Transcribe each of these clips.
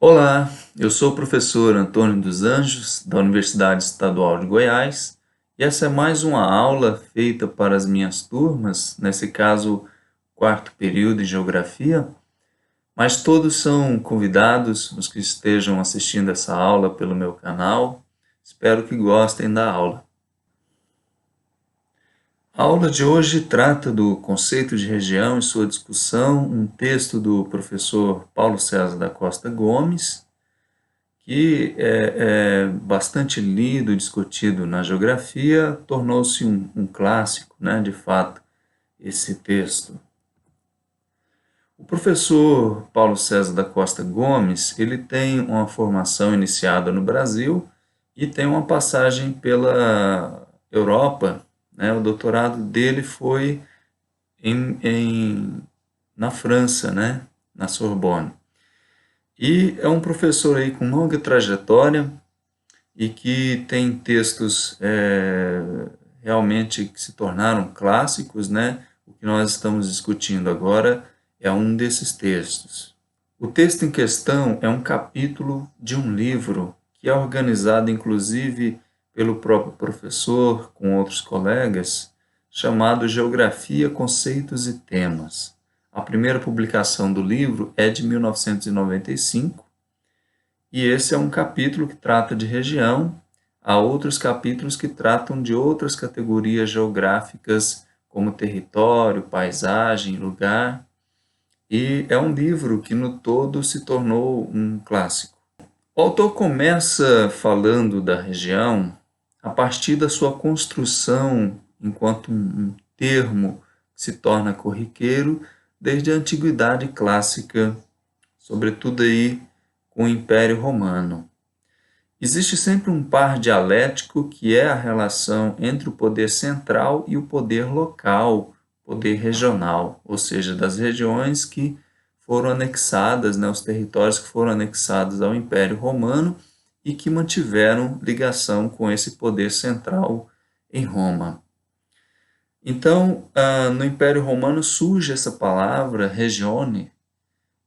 Olá, eu sou o professor Antônio dos Anjos, da Universidade Estadual de Goiás, e essa é mais uma aula feita para as minhas turmas, nesse caso, quarto período de Geografia, mas todos são convidados, os que estejam assistindo essa aula pelo meu canal. Espero que gostem da aula. A aula de hoje trata do conceito de região e sua discussão, um texto do professor Paulo César da Costa Gomes, que é bastante lido e discutido na geografia, tornou-se um clássico, né, de fato, esse texto. O professor Paulo César da Costa Gomes, ele tem uma formação iniciada no Brasil e tem uma passagem pela Europa, né, o doutorado dele foi na França, né, na Sorbonne. E é um professor aí com longa trajetória e que tem textos realmente que se tornaram clássicos, né? O que nós estamos discutindo agora é um desses textos. O texto em questão é um capítulo de um livro que é organizado inclusive pelo próprio professor, com outros colegas, chamado Geografia, Conceitos e Temas. A primeira publicação do livro é de 1995, e esse é um capítulo que trata de região. Há outros capítulos que tratam de outras categorias geográficas, como território, paisagem, lugar, e é um livro que no todo se tornou um clássico. O autor começa falando da região a partir da sua construção enquanto um termo que se torna corriqueiro desde a antiguidade clássica, sobretudo aí com o Império Romano. Existe sempre um par dialético que é a relação entre o poder central e o poder local, poder regional, ou seja, das regiões que foram anexadas, né, os territórios que foram anexados ao Império Romano e que mantiveram ligação com esse poder central em Roma. Então, no Império Romano surge essa palavra regione,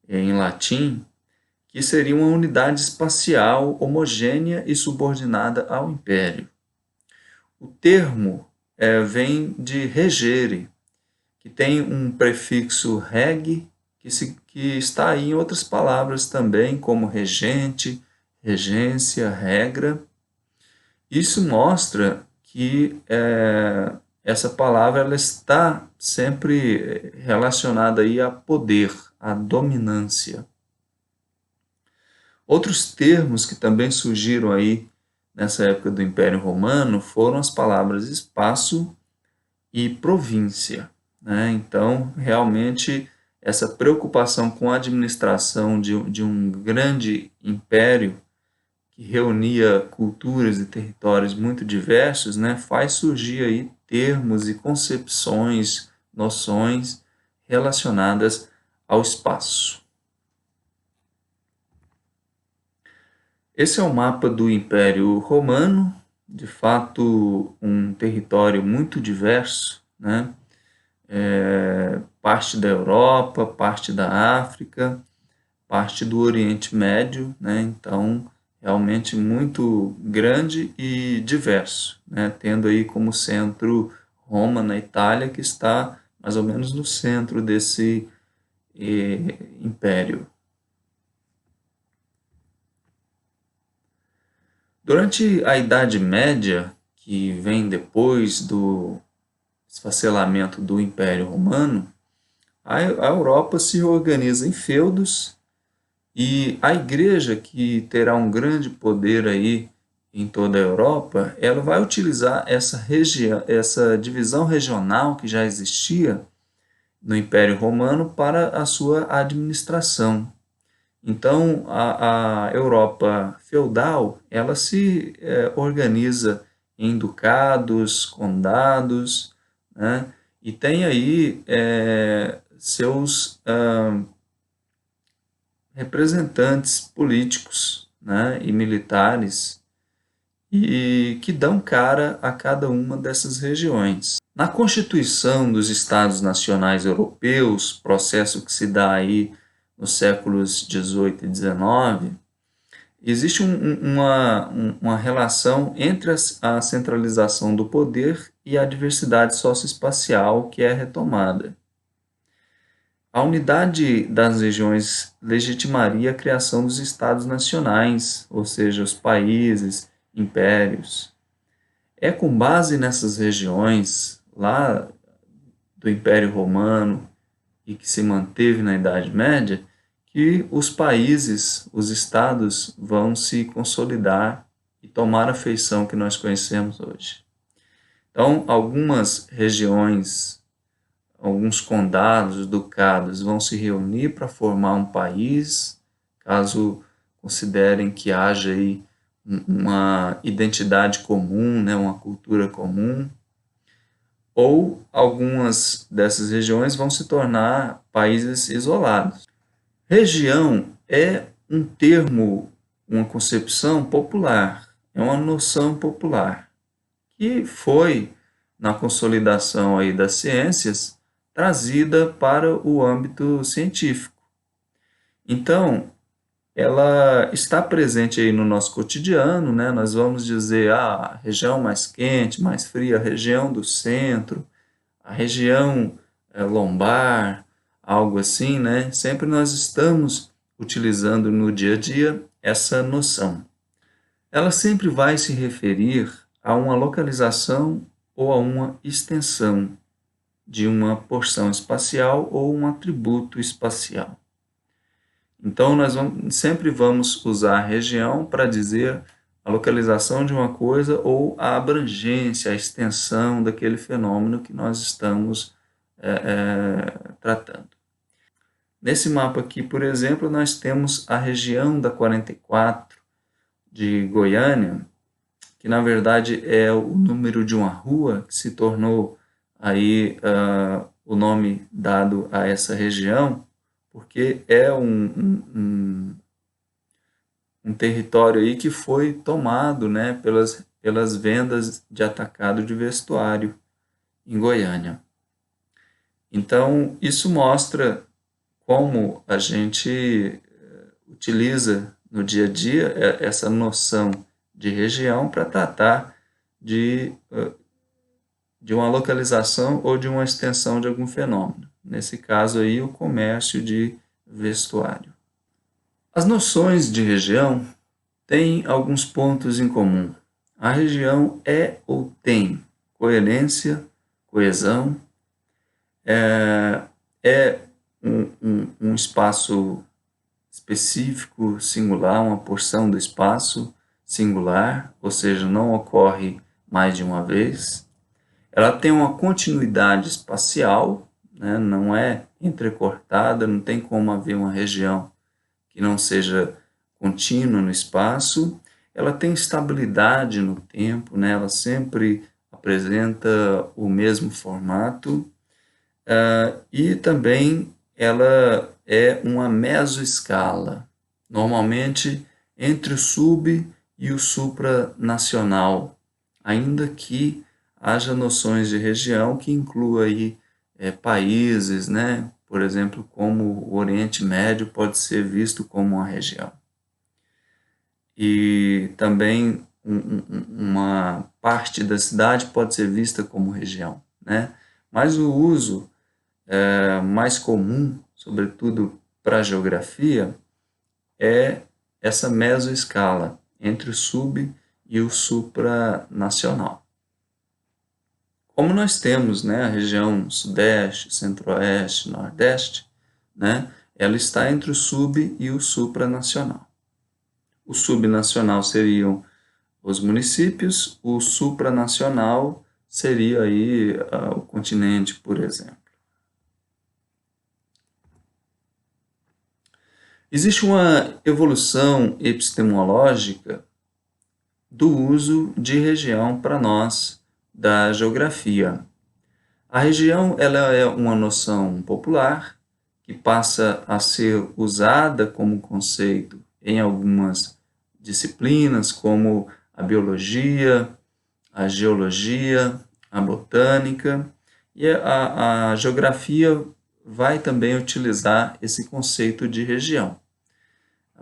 em latim, que seria uma unidade espacial homogênea e subordinada ao império. O termo vem de regere, que tem um prefixo reg, que está aí em outras palavras também, como regente, regência, regra. Isso mostra que essa palavra ela está sempre relacionada aí a poder, a dominância. Outros termos que também surgiram aí nessa época do Império Romano foram as palavras espaço e província, né? Então, realmente, essa preocupação com a administração de um grande império que reunia culturas e territórios muito diversos, né, faz surgir aí termos e concepções, noções relacionadas ao espaço. Esse é o mapa do Império Romano, de fato um território muito diverso, né? Parte da Europa, parte da África, parte do Oriente Médio, né? Então realmente muito grande e diverso, né? Tendo aí como centro Roma, na Itália, que está mais ou menos no centro desse império. Durante a Idade Média, que vem depois do esfacelamento do Império Romano, a Europa se organiza em feudos e a Igreja, que terá um grande poder aí em toda a Europa, ela vai utilizar essa divisão regional que já existia no Império Romano para a sua administração. Então, a Europa feudal, ela se organiza em ducados, condados, né? E tem aí seus representantes políticos, né? E militares, e que dão cara a cada uma dessas regiões. Na Constituição dos Estados Nacionais Europeus, processo que se dá aí nos séculos XVIII e XIX, Existe uma relação entre a centralização do poder e a diversidade socioespacial que é retomada. A unidade das regiões legitimaria a criação dos estados nacionais, ou seja, os países, impérios. É com base nessas regiões, lá do Império Romano e que se manteve na Idade Média, que os países, os estados, vão se consolidar e tomar a feição que nós conhecemos hoje. Então, algumas regiões, alguns condados, ducados vão se reunir para formar um país, caso considerem que haja aí uma identidade comum, né, uma cultura comum, ou algumas dessas regiões vão se tornar países isolados. Região é um termo, uma concepção popular, é uma noção popular, que foi, na consolidação aí das ciências, trazida para o âmbito científico. Então, ela está presente aí no nosso cotidiano, né? Nós vamos dizer a região mais quente, mais fria, a região do centro, a região lombar, algo assim, né? Sempre nós estamos utilizando no dia a dia essa noção. Ela sempre vai se referir a uma localização ou a uma extensão de uma porção espacial ou um atributo espacial. Então, sempre vamos usar a região para dizer a localização de uma coisa ou a abrangência, a extensão daquele fenômeno que nós estamos tratando. Nesse mapa aqui, por exemplo, nós temos a região da 44 de Goiânia, que na verdade é o número de uma rua que se tornou aí o nome dado a essa região, porque é um território aí que foi tomado, né, pelas vendas de atacado de vestuário em Goiânia. Então, isso mostra como a gente utiliza no dia a dia essa noção de região para tratar de uma localização ou de uma extensão de algum fenômeno. Nesse caso aí, o comércio de vestuário. As noções de região têm alguns pontos em comum. A região é ou tem coerência, coesão, é um espaço específico, singular, uma porção do espaço singular, ou seja, não ocorre mais de uma vez. Ela tem uma continuidade espacial, né? Não é entrecortada, não tem como haver uma região que não seja contínua no espaço. Ela tem estabilidade no tempo, né? Ela sempre apresenta o mesmo formato, e também ela é uma mesoescala, normalmente entre o sub e o supranacional, ainda que haja noções de região que inclua aí países, né? Por exemplo, como o Oriente Médio pode ser visto como uma região. E também uma parte da cidade pode ser vista como região, né? Mas o uso mais comum, sobretudo para a geografia, é essa mesoescala entre o sub e o supranacional. Como nós temos, né, a região sudeste, centro-oeste, nordeste, né, ela está entre o sub e o supranacional. O subnacional seriam os municípios, o supranacional seria aí o continente, por exemplo. Existe uma evolução epistemológica do uso de região para nós da geografia. A região ela é uma noção popular que passa a ser usada como conceito em algumas disciplinas, como a biologia, a geologia, a botânica, e a geografia vai também utilizar esse conceito de região.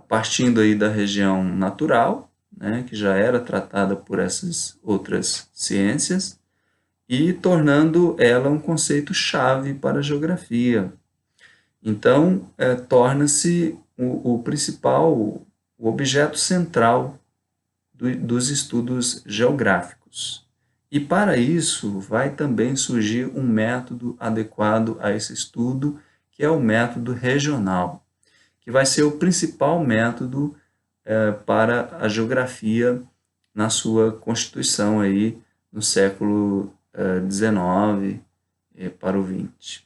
partindo aí da região natural, né, que já era tratada por essas outras ciências, e tornando ela um conceito-chave para a geografia. Então, torna-se o principal, o objeto central dos estudos geográficos. E para isso vai também surgir um método adequado a esse estudo, que é o método regional, que vai ser o principal método para a geografia na sua constituição aí no século XIX para o XX.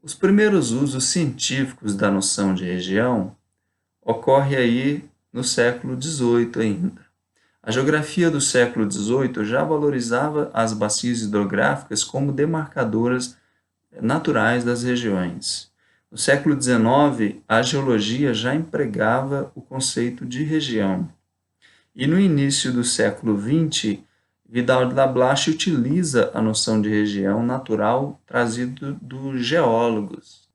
Os primeiros usos científicos da noção de região ocorre aí no século XVIII ainda. A geografia do século XVIII já valorizava as bacias hidrográficas como demarcadoras naturais das regiões. No século XIX, a geologia já empregava o conceito de região. E no início do século XX, Vidal de Lablache utiliza a noção de região natural trazida dos geólogos.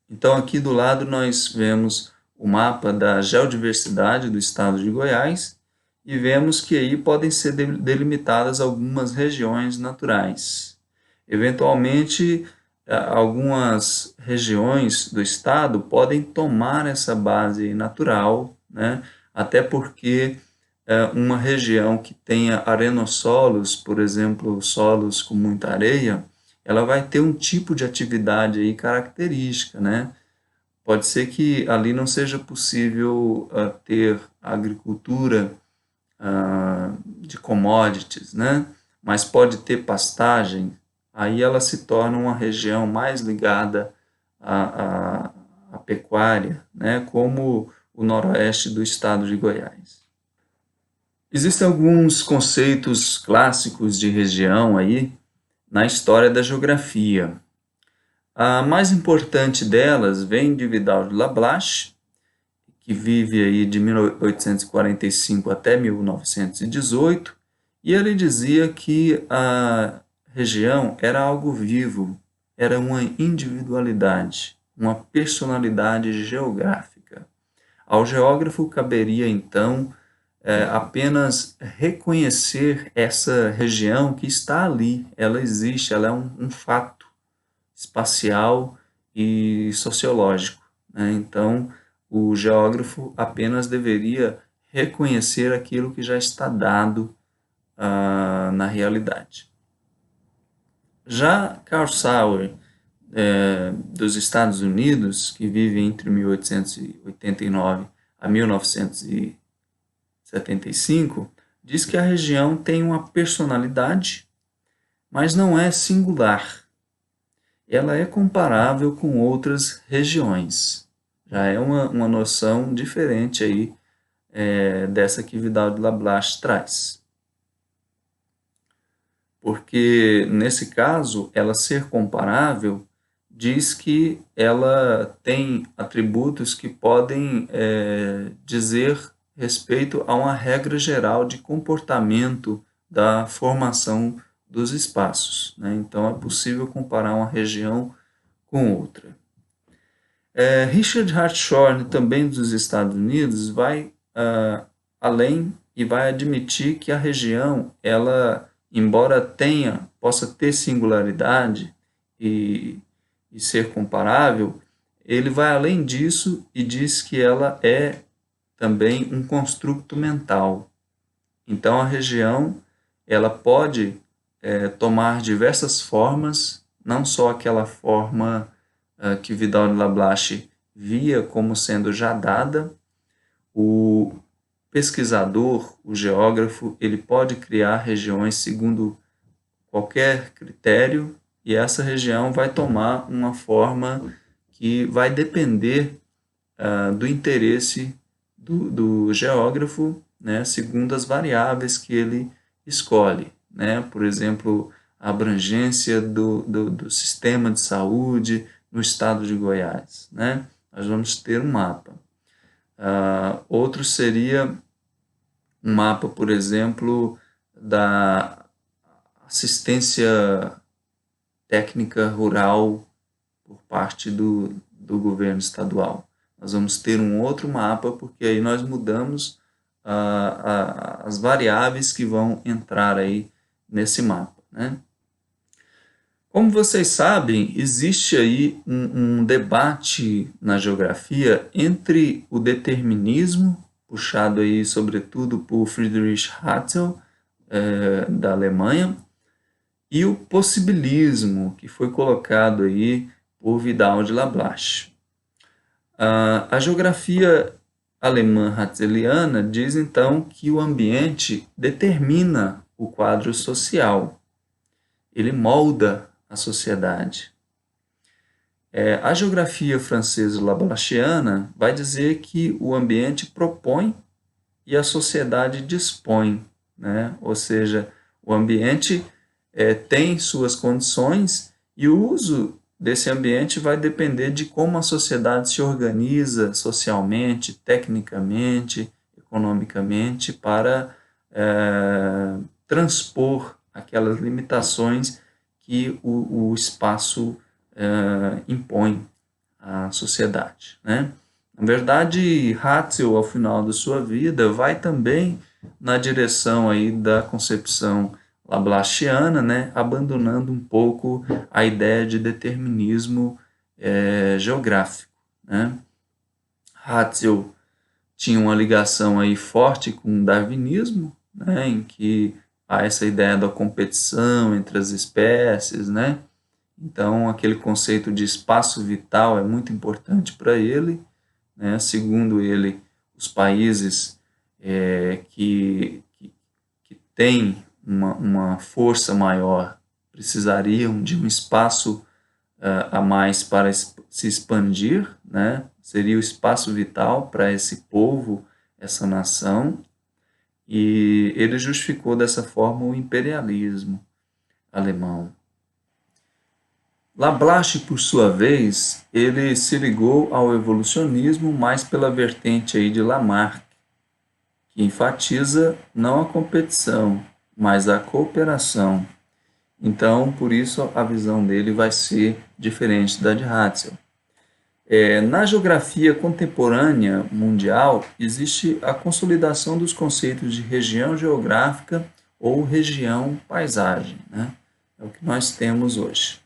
Então, aqui do lado nós vemos o mapa da geodiversidade do estado de Goiás e vemos que aí podem ser delimitadas algumas regiões naturais. Eventualmente, algumas regiões do estado podem tomar essa base natural, né? Até porque uma região que tenha arenossolos, por exemplo, solos com muita areia, ela vai ter um tipo de atividade aí característica, né? Pode ser que ali não seja possível ter agricultura de commodities, né? Mas pode ter pastagem, aí ela se torna uma região mais ligada à pecuária, né? Como o noroeste do estado de Goiás. Existem alguns conceitos clássicos de região aí na história da geografia. A mais importante delas vem de Vidal de Lablache, que vive aí de 1845 até 1918, e ele dizia que a região era algo vivo, era uma individualidade, uma personalidade geográfica. Ao geógrafo caberia, então, apenas reconhecer essa região que está ali, ela existe, ela é um fato espacial e sociológico, né? Então, o geógrafo apenas deveria reconhecer aquilo que já está dado na realidade. Já Carl Sauer, dos Estados Unidos, que vive entre 1889 a 1975, diz que a região tem uma personalidade, mas não é singular. Ela é comparável com outras regiões. Já é uma noção diferente aí dessa que Vidal de Lablache traz. Porque, nesse caso, ela ser comparável diz que ela tem atributos que podem dizer respeito a uma regra geral de comportamento da formação dos espaços, né? Então, é possível comparar uma região com outra. Richard Hartshorne, também dos Estados Unidos, vai além e vai admitir que a região, ela, embora possa ter singularidade e ser comparável, ele vai além disso e diz que ela é também um construto mental. Então, a região, ela pode tomar diversas formas, não só aquela forma que Vidal de Lablache via como sendo já dada. O pesquisador, o geógrafo, ele pode criar regiões segundo qualquer critério e essa região vai tomar uma forma que vai depender do interesse do geógrafo, né, segundo as variáveis que ele escolhe, né? Por exemplo, a abrangência do sistema de saúde no estado de Goiás, né? Nós vamos ter um mapa. Outro seria um mapa, por exemplo, da assistência técnica rural por parte do governo estadual. Nós vamos ter um outro mapa, porque aí nós mudamos as variáveis que vão entrar aí nesse mapa, né? Como vocês sabem, existe aí um debate na geografia entre o determinismo, puxado aí sobretudo por Friedrich Hatzel, da Alemanha, e o possibilismo, que foi colocado aí por Vidal de Lablache. A geografia alemã hatzeliana diz então que o ambiente determina o quadro social, ele molda a sociedade. A geografia francesa lablachiana vai dizer que o ambiente propõe e a sociedade dispõe, né? Ou seja, o ambiente tem suas condições e o uso desse ambiente vai depender de como a sociedade se organiza socialmente, tecnicamente, economicamente, para transpor aquelas limitações que o espaço impõe à sociedade, né? Na verdade, Hatzel, ao final da sua vida, vai também na direção aí da concepção lablachiana, né, abandonando um pouco a ideia de determinismo geográfico, né? Hatzel tinha uma ligação aí forte com o darwinismo, né, em que há essa ideia da competição entre as espécies, né? Então, aquele conceito de espaço vital é muito importante para ele, né? Segundo ele, os países que têm uma força maior precisariam de um espaço a mais para se expandir, né? Seria o espaço vital para esse povo, essa nação, e ele justificou dessa forma o imperialismo alemão. Lablache, por sua vez, ele se ligou ao evolucionismo mais pela vertente aí de Lamarck, que enfatiza não a competição, mas a cooperação. Então, por isso, a visão dele vai ser diferente da de Hatzel. Na geografia contemporânea mundial, existe a consolidação dos conceitos de região geográfica ou região-paisagem, né? É o que nós temos hoje.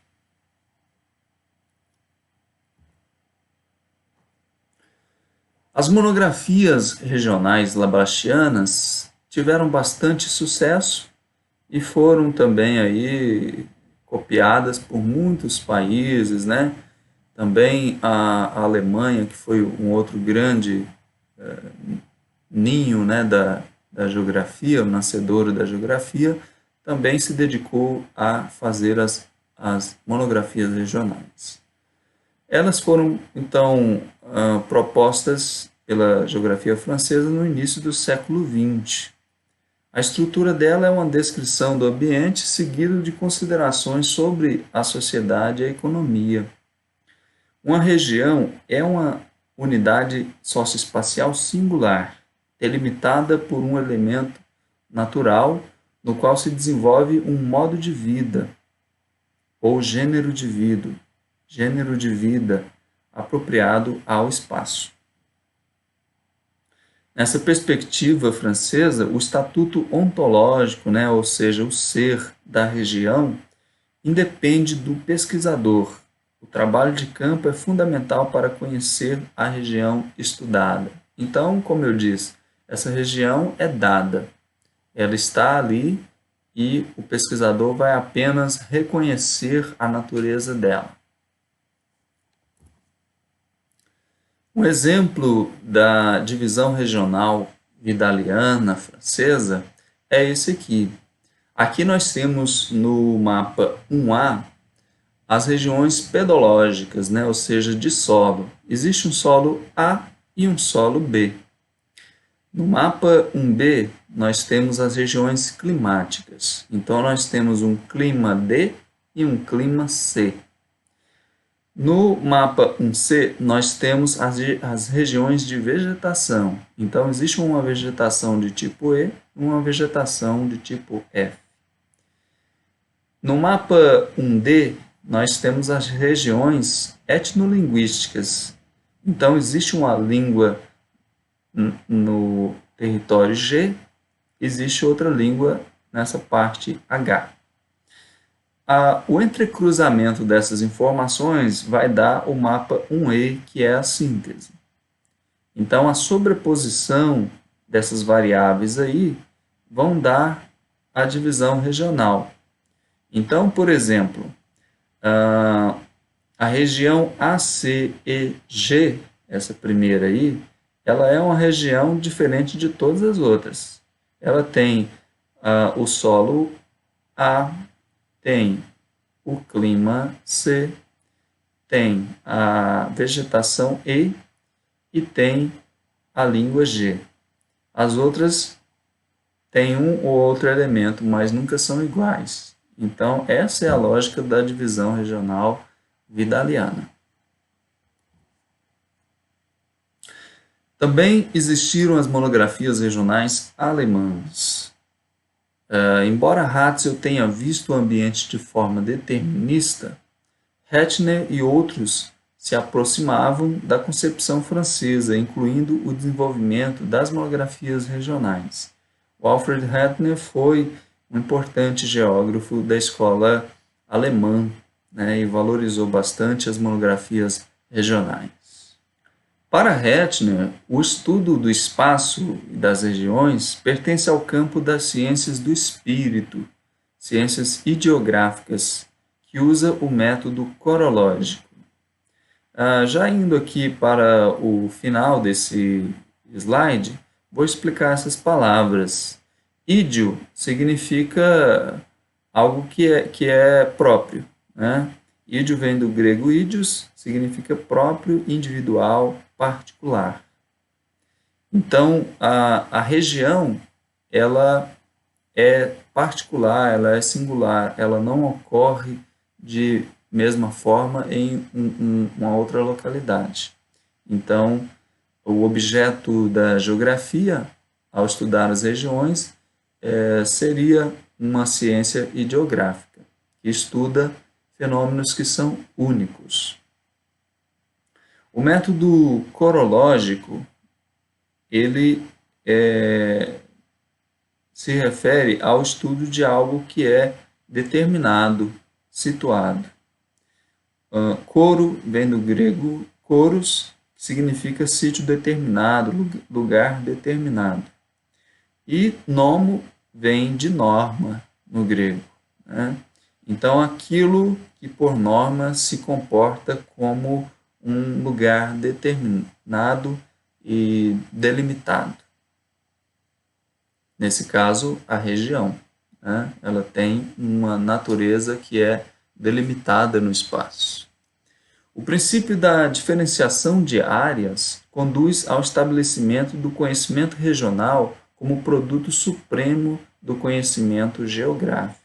As monografias regionais lablachianas tiveram bastante sucesso e foram também aí copiadas por muitos países, né? Também a Alemanha, que foi um outro grande ninho, né, da geografia, o nascedouro da geografia, também se dedicou a fazer as monografias regionais. Elas foram, então, propostas pela geografia francesa no início do século XX. A estrutura dela é uma descrição do ambiente seguido de considerações sobre a sociedade e a economia. Uma região é uma unidade socioespacial singular, delimitada por um elemento natural no qual se desenvolve um modo de vida ou gênero de vida apropriado ao espaço. Nessa perspectiva francesa, o estatuto ontológico, né, ou seja, o ser da região, independe do pesquisador. O trabalho de campo é fundamental para conhecer a região estudada. Então, como eu disse, essa região é dada, ela está ali e o pesquisador vai apenas reconhecer a natureza dela. Um exemplo da divisão regional vidaliana francesa é esse aqui. Aqui nós temos no mapa 1A as regiões pedológicas, né, ou seja, de solo. Existe um solo A e um solo B. No mapa 1B, nós temos as regiões climáticas. Então, nós temos um clima D e um clima C. No mapa 1C, nós temos as regiões de vegetação. Então, existe uma vegetação de tipo E e uma vegetação de tipo F. No mapa 1D, nós temos as regiões etnolinguísticas. Então, existe uma língua no território G, existe outra língua nessa parte H. O entrecruzamento dessas informações vai dar o mapa 1E, que é a síntese. Então, a sobreposição dessas variáveis aí vão dar a divisão regional. Então, por exemplo, a região ACEG, essa primeira aí, ela é uma região diferente de todas as outras. Ela tem o solo A, tem o clima C, tem a vegetação E e tem a língua G. As outras têm um ou outro elemento, mas nunca são iguais. Então, essa é a lógica da divisão regional vidaliana. Também existiram as monografias regionais alemãs. Embora Ratzel tenha visto o ambiente de forma determinista, Hettner e outros se aproximavam da concepção francesa, incluindo o desenvolvimento das monografias regionais. O Alfred Hettner foi um importante geógrafo da escola alemã, né, e valorizou bastante as monografias regionais. Para Hettner, o estudo do espaço e das regiões pertence ao campo das ciências do espírito, ciências ideográficas, que usa o método corológico. Já indo aqui para o final desse slide, vou explicar essas palavras. Ídio significa algo que é próprio, né? Ídio vem do grego ídios, significa próprio, individual, particular. Então, a região, ela é particular, ela é singular, ela não ocorre de mesma forma em uma outra localidade. Então, o objeto da geografia, ao estudar as regiões, seria uma ciência ideográfica, que estuda fenômenos que são únicos. O método corológico, ele se refere ao estudo de algo que é determinado, situado. Coro vem do grego coros, que significa sítio determinado, lugar determinado. E nomo vem de norma no grego, né? Então, aquilo que por norma se comporta como um lugar determinado e delimitado. Nesse caso, a região, né? Ela tem uma natureza que é delimitada no espaço. O princípio da diferenciação de áreas conduz ao estabelecimento do conhecimento regional como produto supremo do conhecimento geográfico.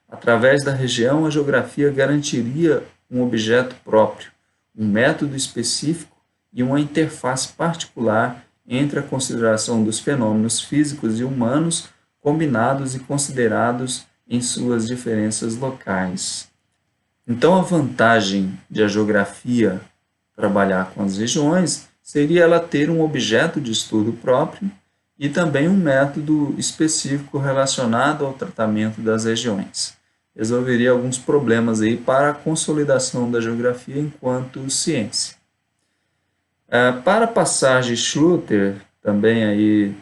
Através da região, a geografia garantiria um objeto próprio, um método específico e uma interface particular entre a consideração dos fenômenos físicos e humanos combinados e considerados em suas diferenças locais. Então, a vantagem de a geografia trabalhar com as regiões seria ela ter um objeto de estudo próprio e também um método específico relacionado ao tratamento das regiões. Resolveria alguns problemas aí para a consolidação da geografia enquanto ciência. Para a passagem Schluter, também aí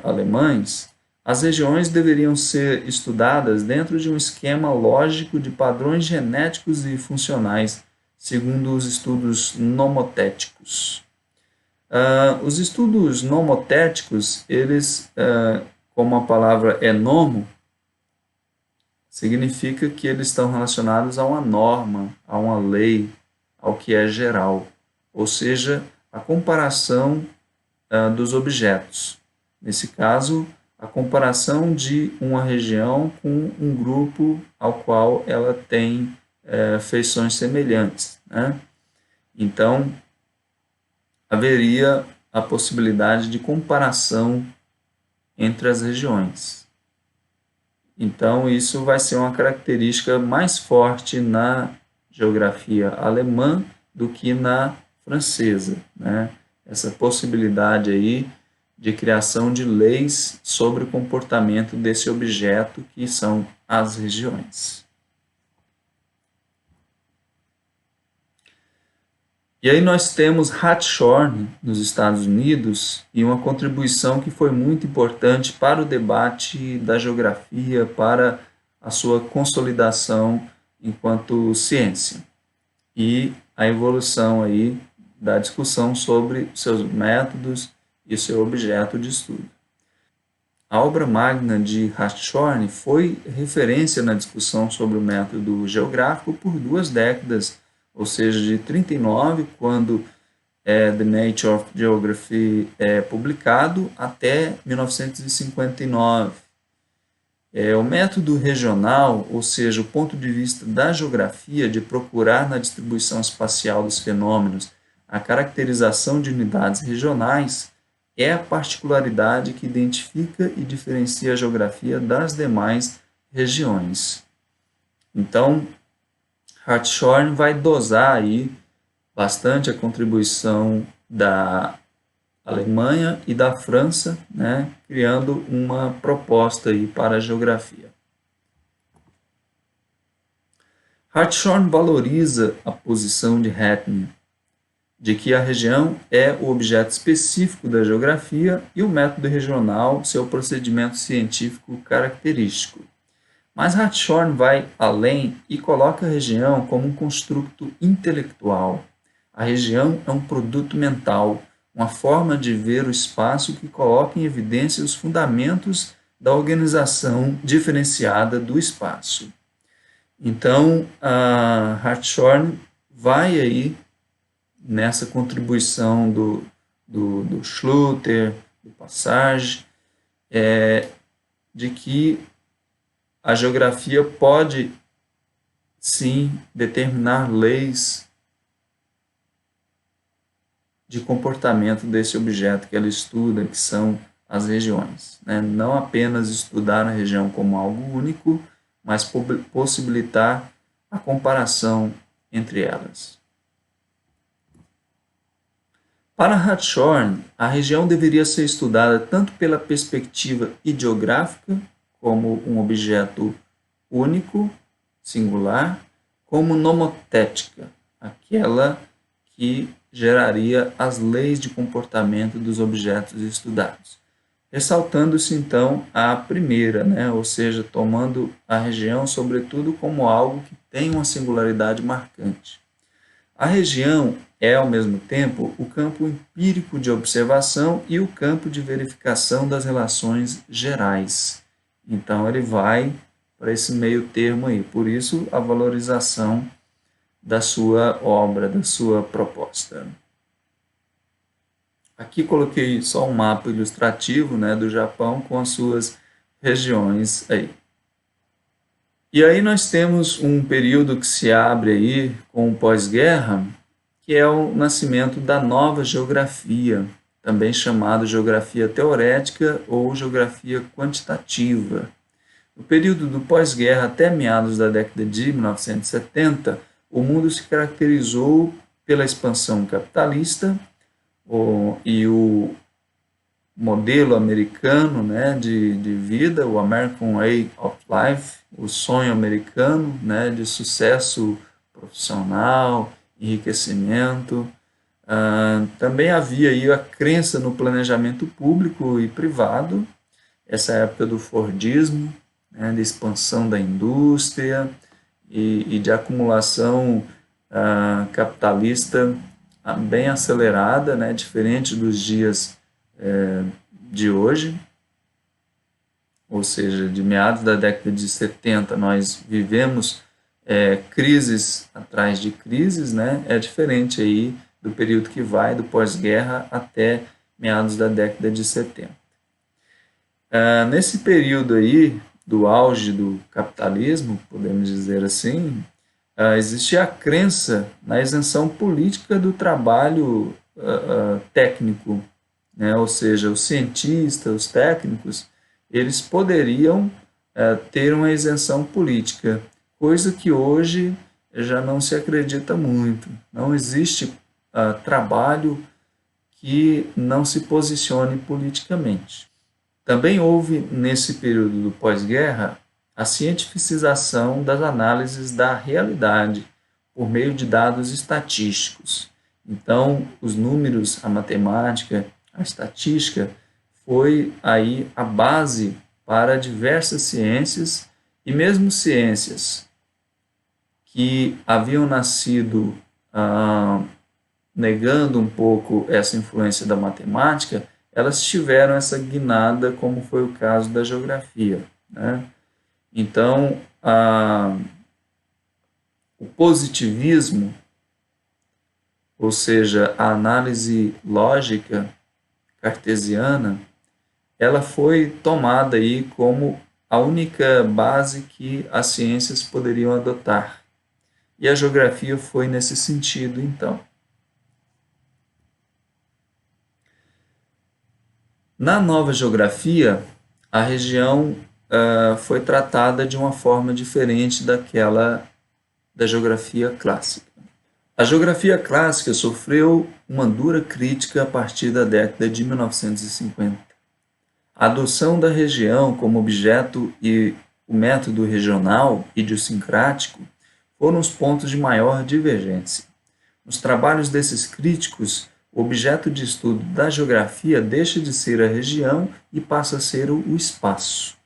alemães, as regiões deveriam ser estudadas dentro de um esquema lógico de padrões genéticos e funcionais, segundo os estudos nomotéticos. Os estudos nomotéticos, eles, como a palavra é nomo, significa que eles estão relacionados a uma norma, a uma lei, ao que é geral, ou seja, a comparação dos objetos. Nesse caso, a comparação de uma região com um grupo ao qual ela tem feições semelhantes, né? Então, haveria a possibilidade de comparação entre as regiões. Então, isso vai ser uma característica mais forte na geografia alemã do que na Francesa, né? Essa possibilidade aí de criação de leis sobre o comportamento desse objeto que são as regiões. E aí nós temos Hartshorne, nos Estados Unidos, e uma contribuição que foi muito importante para o debate da geografia, para a sua consolidação enquanto ciência, e a evolução aí da discussão sobre seus métodos e seu objeto de estudo. A obra magna de Hartshorne foi referência na discussão sobre o método geográfico por 2 décadas, ou seja, de 39, quando The Nature of Geography é publicado, até 1959. O método regional, ou seja, o ponto de vista da geografia de procurar na distribuição espacial dos fenômenos a caracterização de unidades regionais, é a particularidade que identifica e diferencia a geografia das demais regiões. Então, Hartshorne vai dosar aí bastante a contribuição da Alemanha e da França, né, criando uma proposta aí para a geografia. Hartshorne valoriza a posição de Hattner, de que a região é o objeto específico da geografia e o método regional seu procedimento científico característico. Mas Hartshorne vai além e coloca a região como um construto intelectual. A região é um produto mental, uma forma de ver o espaço que coloca em evidência os fundamentos da organização diferenciada do espaço. Então, a Hartshorne vai aí nessa contribuição do Schluter, do Passage, de que a geografia pode, sim, determinar leis de comportamento desse objeto que ela estuda, que são as regiões, né? Não apenas estudar a região como algo único, mas possibilitar a comparação entre elas. Para Hartshorne, a região deveria ser estudada tanto pela perspectiva ideográfica, como um objeto único, singular, como nomotética, aquela que geraria as leis de comportamento dos objetos estudados. Ressaltando-se, então, a primeira, né? Ou seja, tomando a região, sobretudo, como algo que tem uma singularidade marcante. A região é, ao mesmo tempo, o campo empírico de observação e o campo de verificação das relações gerais. Então, ele vai para esse meio termo aí. Por isso, a valorização da sua obra, da sua proposta. Aqui coloquei só um mapa ilustrativo, né, do Japão com as suas regiões aí. E aí nós temos um período que se abre aí com o pós-guerra, que é o nascimento da nova geografia, também chamada geografia teorética ou geografia quantitativa. No período do pós-guerra até meados da década de 1970, o mundo se caracterizou pela expansão capitalista e o modelo americano, né, de vida, o American Way of Life, o sonho americano, né, de sucesso profissional, enriquecimento. Também havia aí a crença no planejamento público e privado, essa época do Fordismo, né, de expansão da indústria e de acumulação capitalista bem acelerada, né, diferente dos dias de hoje, ou seja, de meados da década de 70, nós vivemos crises atrás de crises, né, é diferente aí do período que vai do pós-guerra até meados da década de 70. Nesse período aí, do auge do capitalismo, podemos dizer assim, existia a crença na isenção política do trabalho técnico, né? Ou seja, os cientistas, os técnicos, eles poderiam ter uma isenção política, coisa que hoje já não se acredita muito. Não existe trabalho que não se posicione politicamente. Também houve, nesse período do pós-guerra, a cientificização das análises da realidade por meio de dados estatísticos. Então, os números, a matemática, a estatística foi aí a base para diversas ciências e mesmo ciências que haviam nascido negando um pouco essa influência da matemática, elas tiveram essa guinada, como foi o caso da geografia, né? Então, o positivismo, ou seja, a análise lógica cartesiana, ela foi tomada aí como a única base que as ciências poderiam adotar. E a geografia foi nesse sentido, então. Na nova geografia, a região foi tratada de uma forma diferente daquela da geografia clássica. A geografia clássica sofreu uma dura crítica a partir da década de 1950. A adoção da região como objeto e o método regional idiosincrático foram os pontos de maior divergência. Nos trabalhos desses críticos, o objeto de estudo da geografia deixa de ser a região e passa a ser o espaço.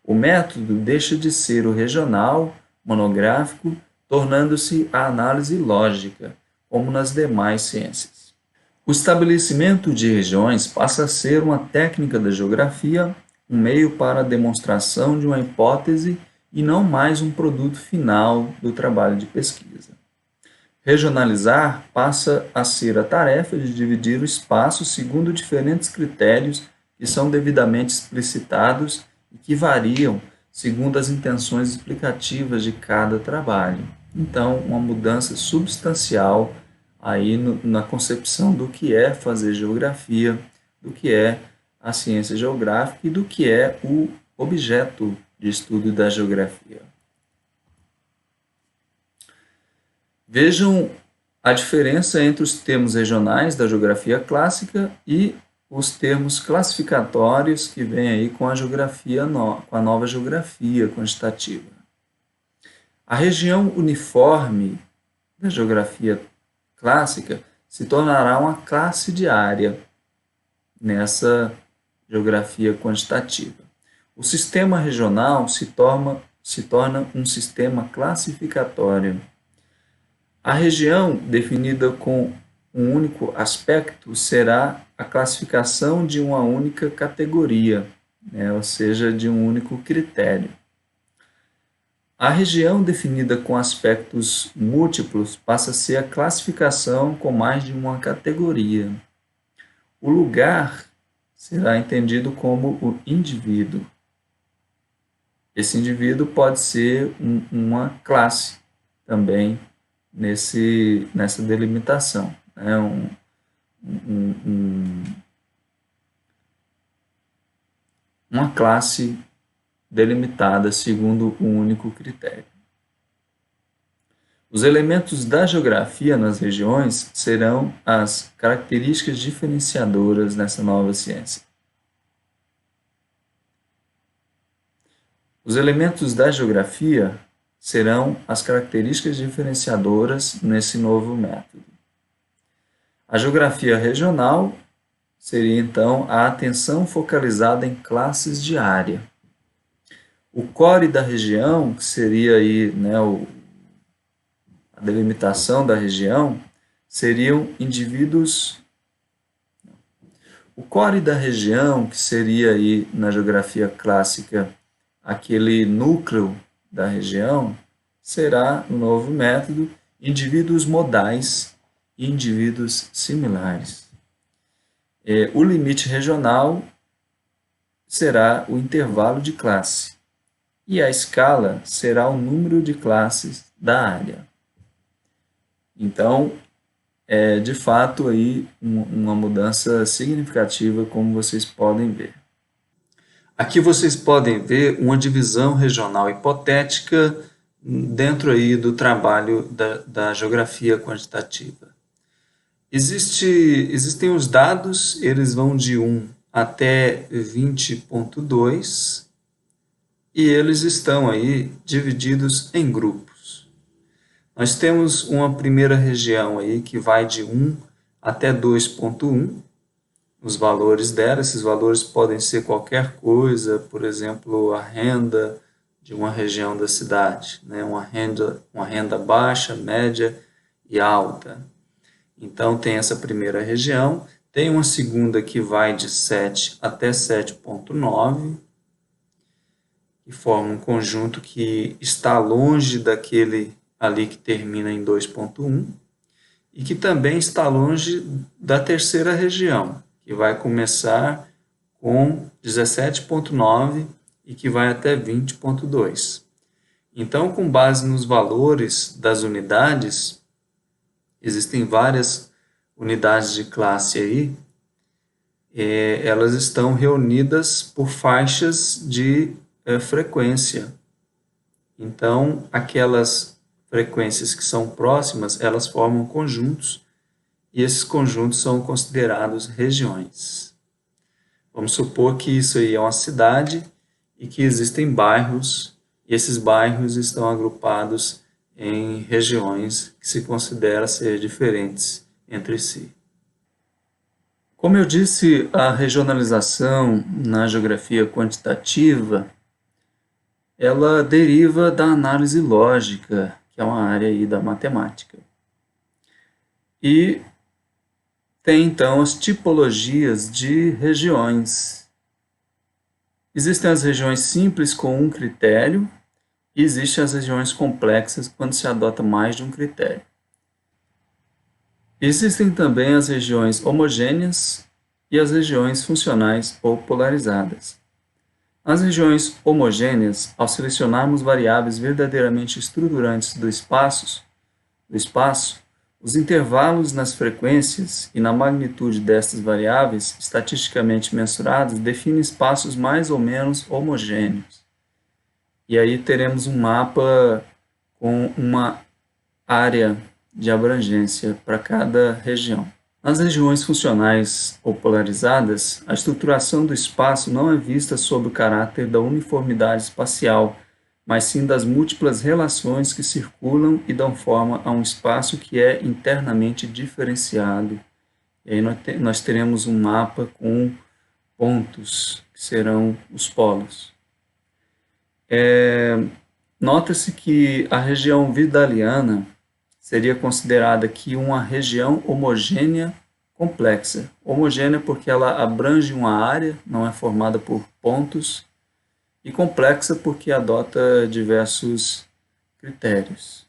O método deixa de ser o regional, monográfico, tornando-se a análise lógica, como nas demais ciências. O estabelecimento de regiões passa a ser uma técnica da geografia, um meio para a demonstração de uma hipótese e não mais um produto final do trabalho de pesquisa. Regionalizar passa a ser a tarefa de dividir o espaço segundo diferentes critérios que são devidamente explicitados e que variam segundo as intenções explicativas de cada trabalho. Então, uma mudança substancial aí na concepção do que é fazer geografia, do que é a ciência geográfica e do que é o objeto de estudo da geografia. Vejam a diferença entre os termos regionais da geografia clássica e os termos classificatórios que vêm aí com a geografia com a nova geografia quantitativa. A região uniforme da geografia clássica se tornará uma classe de área nessa geografia quantitativa. O sistema regional se torna um sistema classificatório. A região, definida com um único aspecto, será a classificação de uma única categoria, né? Ou seja, de um único critério. A região definida com aspectos múltiplos passa a ser a classificação com mais de uma categoria. O lugar será entendido como o indivíduo. Esse indivíduo pode ser uma classe também nessa delimitação, né? Uma classe delimitada segundo um único critério. Os elementos da geografia nas regiões serão as características diferenciadoras nessa nova ciência. Os elementos da geografia serão as características diferenciadoras nesse novo método. A geografia regional seria, então, a atenção focalizada em classes de área. O core da região, que seria aí, né, a delimitação da região, seriam indivíduos. O core da região, que seria aí na geografia clássica aquele núcleo da região, será, no novo método, indivíduos modais e indivíduos similares. O limite regional será o intervalo de classe e a escala será o número de classes da área. Então, é de fato aí uma mudança significativa, como vocês podem ver. Aqui vocês podem ver uma divisão regional hipotética dentro aí do trabalho da geografia quantitativa. Existem os dados, eles vão de 1 até 20.2 e eles estão aí divididos em grupos. Nós temos uma primeira região aí que vai de 1 até 2.1, os valores dela. Esses valores podem ser qualquer coisa, por exemplo, a renda de uma região da cidade, né? Uma renda baixa, média e alta. Então, tem essa primeira região, tem uma segunda que vai de 7 até 7.9, que forma um conjunto que está longe daquele ali que termina em 2.1, e que também está longe da terceira região, que vai começar com 17.9 e que vai até 20.2. Então, com base nos valores das unidades, existem várias unidades de classe aí, elas estão reunidas por faixas de frequência. Então, aquelas frequências que são próximas, elas formam conjuntos, e esses conjuntos são considerados regiões. Vamos supor que isso aí é uma cidade e que existem bairros, e esses bairros estão agrupados em regiões que se considera ser diferentes entre si. Como eu disse, a regionalização na geografia quantitativa, ela deriva da análise lógica, que é uma área aí da matemática. E tem então as tipologias de regiões. Existem as regiões simples com um critério, e existem as regiões complexas quando se adota mais de um critério. Existem também as regiões homogêneas e as regiões funcionais ou polarizadas. Nas regiões homogêneas, ao selecionarmos variáveis verdadeiramente estruturantes do espaço, os intervalos nas frequências e na magnitude destas variáveis, estatisticamente mensurados, definem espaços mais ou menos homogêneos. E aí teremos um mapa com uma área de abrangência para cada região. Nas regiões funcionais ou polarizadas, a estruturação do espaço não é vista sob o caráter da uniformidade espacial, mas sim das múltiplas relações que circulam e dão forma a um espaço que é internamente diferenciado. E aí nós teremos um mapa com pontos, que serão os polos. Nota-se que a região vidaliana seria considerada aqui uma região homogênea complexa. Homogênea porque ela abrange uma área, não é formada por pontos, e complexa porque adota diversos critérios.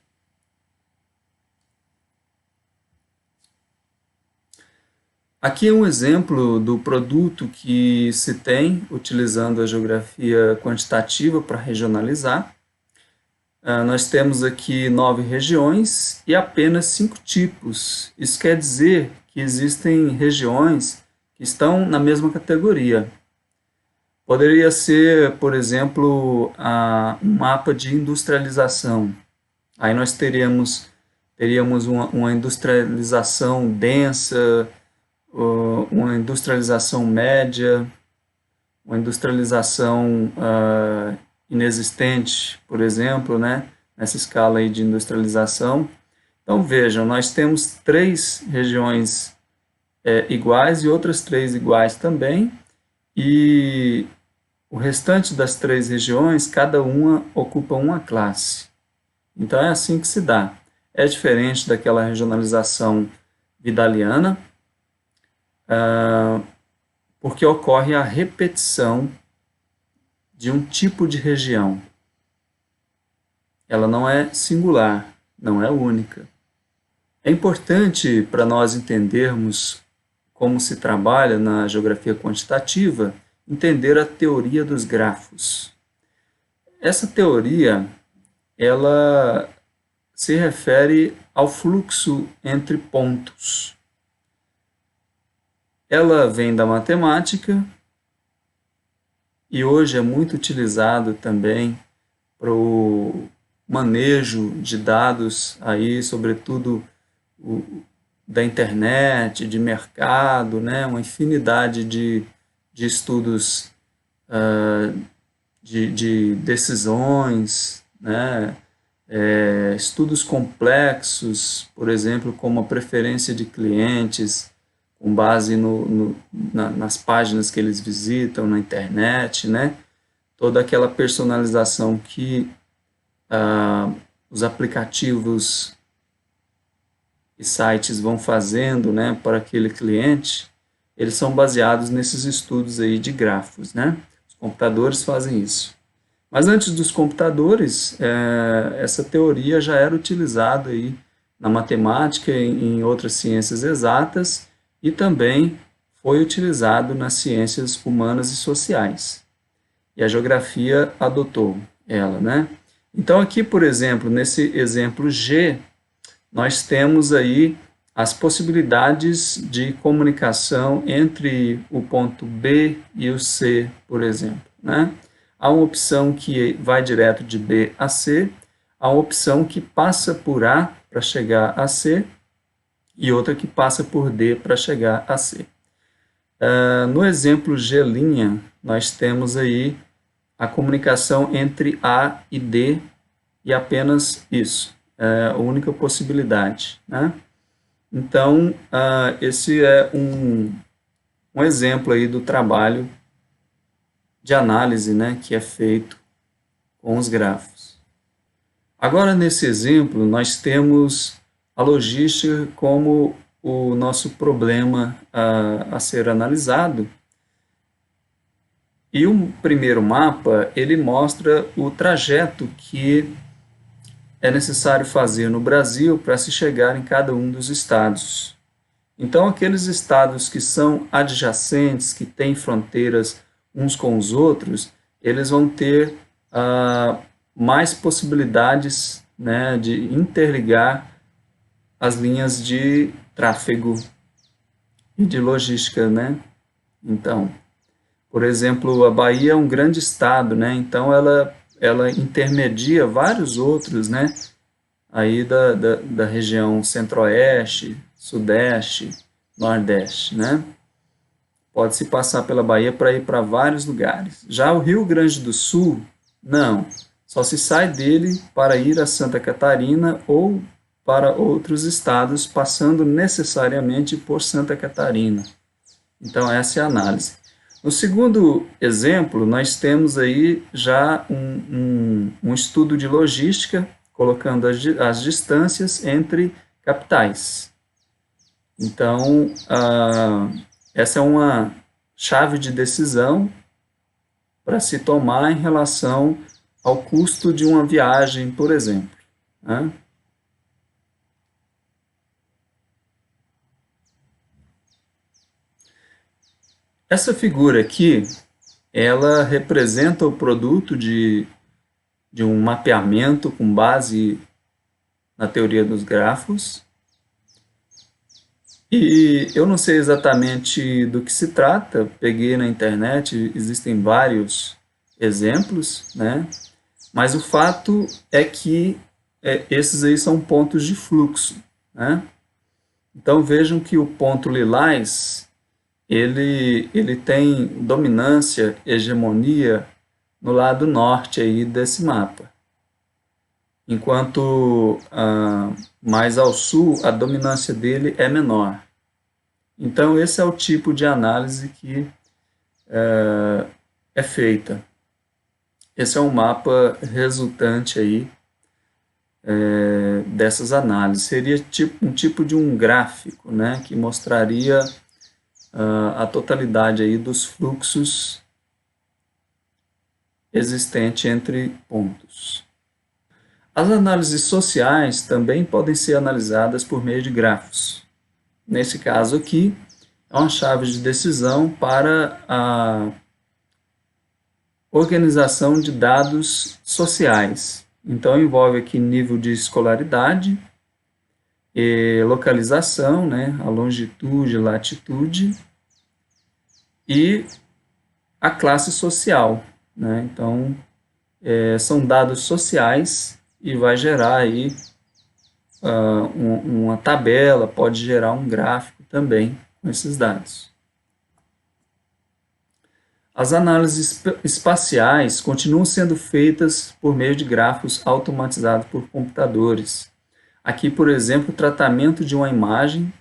Aqui é um exemplo do produto que se tem utilizando a geografia quantitativa para regionalizar. Nós temos aqui 9 regiões e apenas 5 tipos. Isso quer dizer que existem regiões que estão na mesma categoria. Poderia ser, por exemplo, um mapa de industrialização. Aí nós teríamos uma industrialização densa, uma industrialização média, uma industrialização inexistente, por exemplo, né, nessa escala aí de industrialização. Então vejam, nós temos 3 regiões iguais e outras 3 iguais também, e o restante das 3 regiões, cada uma ocupa uma classe. Então é assim que se dá. É diferente daquela regionalização vidaliana, porque ocorre a repetição de um tipo de região. Ela não é singular, não é única. É importante para nós entendermos como se trabalha na geografia quantitativa, entender a teoria dos grafos. Essa teoria, ela se refere ao fluxo entre pontos. Ela vem da matemática e hoje é muito utilizado também para o manejo de dados, aí, sobretudo da internet, de mercado, né? Uma infinidade de estudos de decisões, né? Estudos complexos, por exemplo, como a preferência de clientes, com base nas páginas que eles visitam na internet, né? Toda aquela personalização que os aplicativos e sites vão fazendo, né, para aquele cliente, eles são baseados nesses estudos aí de grafos, né? Os computadores fazem isso. Mas antes dos computadores, essa teoria já era utilizada aí na matemática e em outras ciências exatas e também foi utilizado nas ciências humanas e sociais. E a geografia adotou ela, né? Então aqui, por exemplo, nesse exemplo G, nós temos aí as possibilidades de comunicação entre o ponto B e o C, por exemplo, né? Há uma opção que vai direto de B a C, há uma opção que passa por A para chegar a C e outra que passa por D para chegar a C. No exemplo G', nós temos aí a comunicação entre A e D e apenas isso, é a única possibilidade, né? Então, esse é um exemplo aí do trabalho de análise, né, que é feito com os grafos. Agora, nesse exemplo, nós temos a logística como o nosso problema a ser analisado. E o primeiro mapa, ele mostra o trajeto que é necessário fazer no Brasil para se chegar em cada um dos estados. Então, aqueles estados que são adjacentes, que têm fronteiras uns com os outros, eles vão ter mais possibilidades, né, de interligar as linhas de tráfego e de logística, né? Então, por exemplo, a Bahia é um grande estado, né? Então ela intermedia vários outros, né? Aí da região centro-oeste, sudeste, nordeste, né? Pode-se passar pela Bahia para ir para vários lugares. Já o Rio Grande do Sul, não. Só se sai dele para ir a Santa Catarina ou para outros estados, passando necessariamente por Santa Catarina. Então, essa é a análise. No segundo exemplo, nós temos aí já um estudo de logística, colocando as distâncias entre capitais. Então, essa é uma chave de decisão para se tomar em relação ao custo de uma viagem, por exemplo, né? Essa figura aqui, ela representa o produto de um mapeamento com base na teoria dos grafos. E eu não sei exatamente do que se trata, peguei na internet, existem vários exemplos, né? Mas o fato é que esses aí são pontos de fluxo, né? Então vejam que o ponto lilás, ele tem dominância, hegemonia no lado norte aí desse mapa. Enquanto mais ao sul, a dominância dele é menor. Então, esse é o tipo de análise que é feita. Esse é um mapa resultante aí dessas análises. Seria um tipo de um gráfico, né, que mostraria a totalidade aí dos fluxos existentes entre pontos. As análises sociais também podem ser analisadas por meio de grafos. Nesse caso aqui, é uma chave de decisão para a organização de dados sociais. Então, envolve aqui nível de escolaridade, localização, né, a longitude, latitude, e a classe social, né? Então, são dados sociais e vai gerar aí uma tabela, pode gerar um gráfico também com esses dados. As análises espaciais continuam sendo feitas por meio de grafos automatizados por computadores. Aqui, por exemplo, o tratamento de uma imagem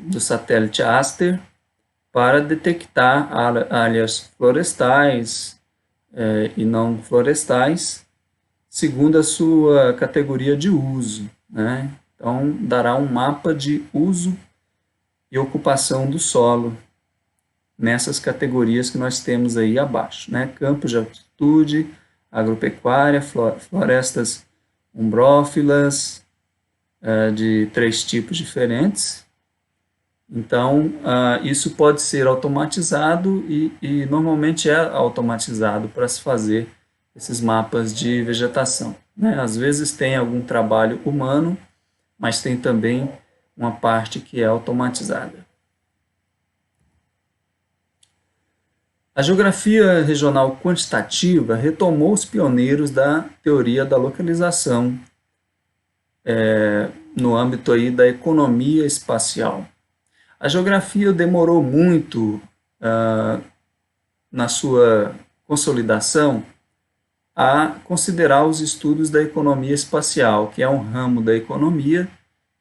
do satélite Aster para detectar áreas florestais e não florestais, segundo a sua categoria de uso, né? Então, dará um mapa de uso e ocupação do solo nessas categorias que nós temos aí abaixo, né? Campos de altitude, agropecuária, florestas umbrófilas, de 3 tipos diferentes. Então, isso pode ser automatizado e normalmente é automatizado para se fazer esses mapas de vegetação, né? Às vezes tem algum trabalho humano, mas tem também uma parte que é automatizada. A geografia regional quantitativa retomou os pioneiros da teoria da localização no âmbito aí da economia espacial. A geografia demorou muito na sua consolidação a considerar os estudos da economia espacial, que é um ramo da economia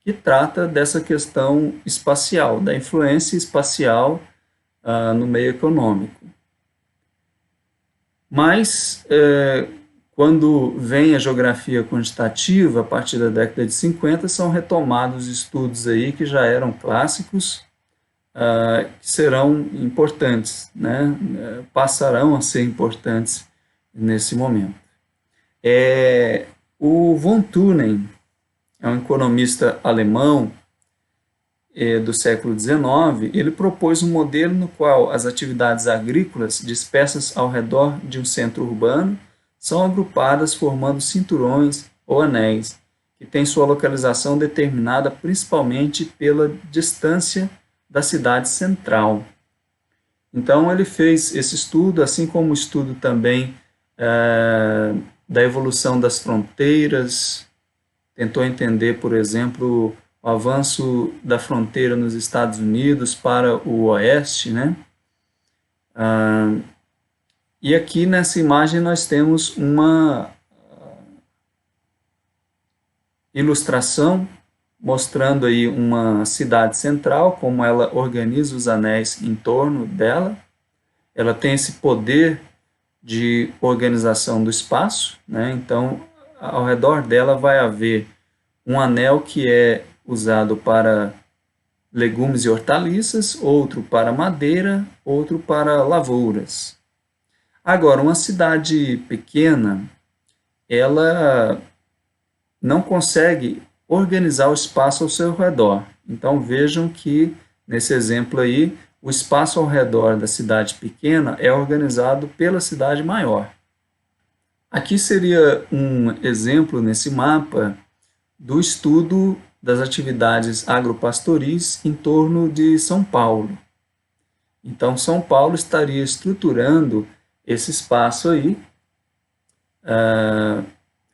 que trata dessa questão espacial, da influência espacial no meio econômico. Mas, quando vem a geografia quantitativa, a partir da década de 50, são retomados estudos aí que já eram clássicos, que serão importantes, né? Passarão a ser importantes nesse momento. O von Thunen é um economista alemão do século XIX. Ele propôs um modelo no qual as atividades agrícolas dispersas ao redor de um centro urbano são agrupadas formando cinturões ou anéis, que têm sua localização determinada principalmente pela distância da cidade central. Então, ele fez esse estudo, assim como o estudo também da evolução das fronteiras, tentou entender, por exemplo, o avanço da fronteira nos Estados Unidos para o oeste, né? E aqui nessa imagem nós temos uma ilustração mostrando aí uma cidade central, como ela organiza os anéis em torno dela. Ela tem esse poder de organização do espaço, né? Então, ao redor dela vai haver um anel que é usado para legumes e hortaliças, outro para madeira, outro para lavouras. Agora, uma cidade pequena, ela não consegue organizar o espaço ao seu redor. Então, vejam que, nesse exemplo aí, o espaço ao redor da cidade pequena é organizado pela cidade maior. Aqui seria um exemplo, nesse mapa, do estudo das atividades agropastoris em torno de São Paulo. Então, São Paulo estaria estruturando esse espaço aí,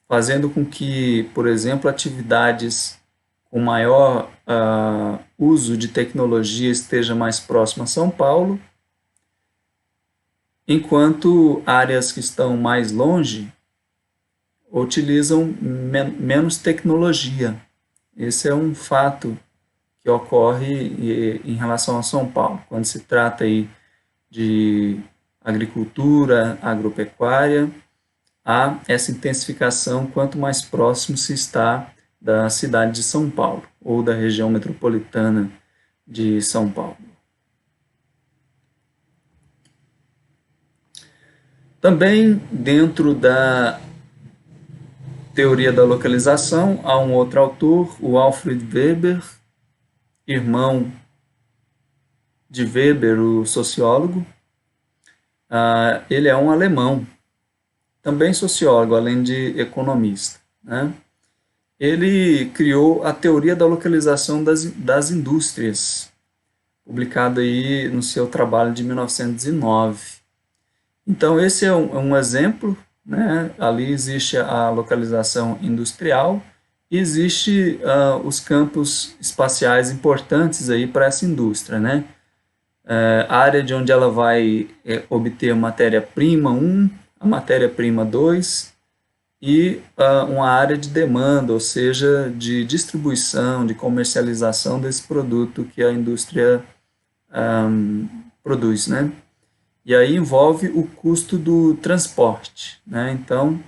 fazendo com que, por exemplo, atividades com maior uso de tecnologia esteja mais próxima a São Paulo, enquanto áreas que estão mais longe utilizam menos tecnologia. Esse é um fato que ocorre em relação a São Paulo, quando se trata aí de agricultura, agropecuária, há essa intensificação quanto mais próximo se está da cidade de São Paulo, ou da região metropolitana de São Paulo. Também, dentro da teoria da localização, há um outro autor, o Alfred Weber, irmão de Weber, o sociólogo. Ele é um alemão, também sociólogo, além de economista, né? Ele criou a teoria da localização das indústrias, publicado aí no seu trabalho de 1909. Então, esse é um exemplo, né? Ali existe a localização industrial existe os campos espaciais importantes aí para essa indústria, né? A área de onde ela vai obter a matéria-prima 1, a matéria-prima 2 e uma área de demanda, ou seja, de distribuição, de comercialização desse produto que a indústria produz, né? E aí envolve o custo do transporte, né? Então,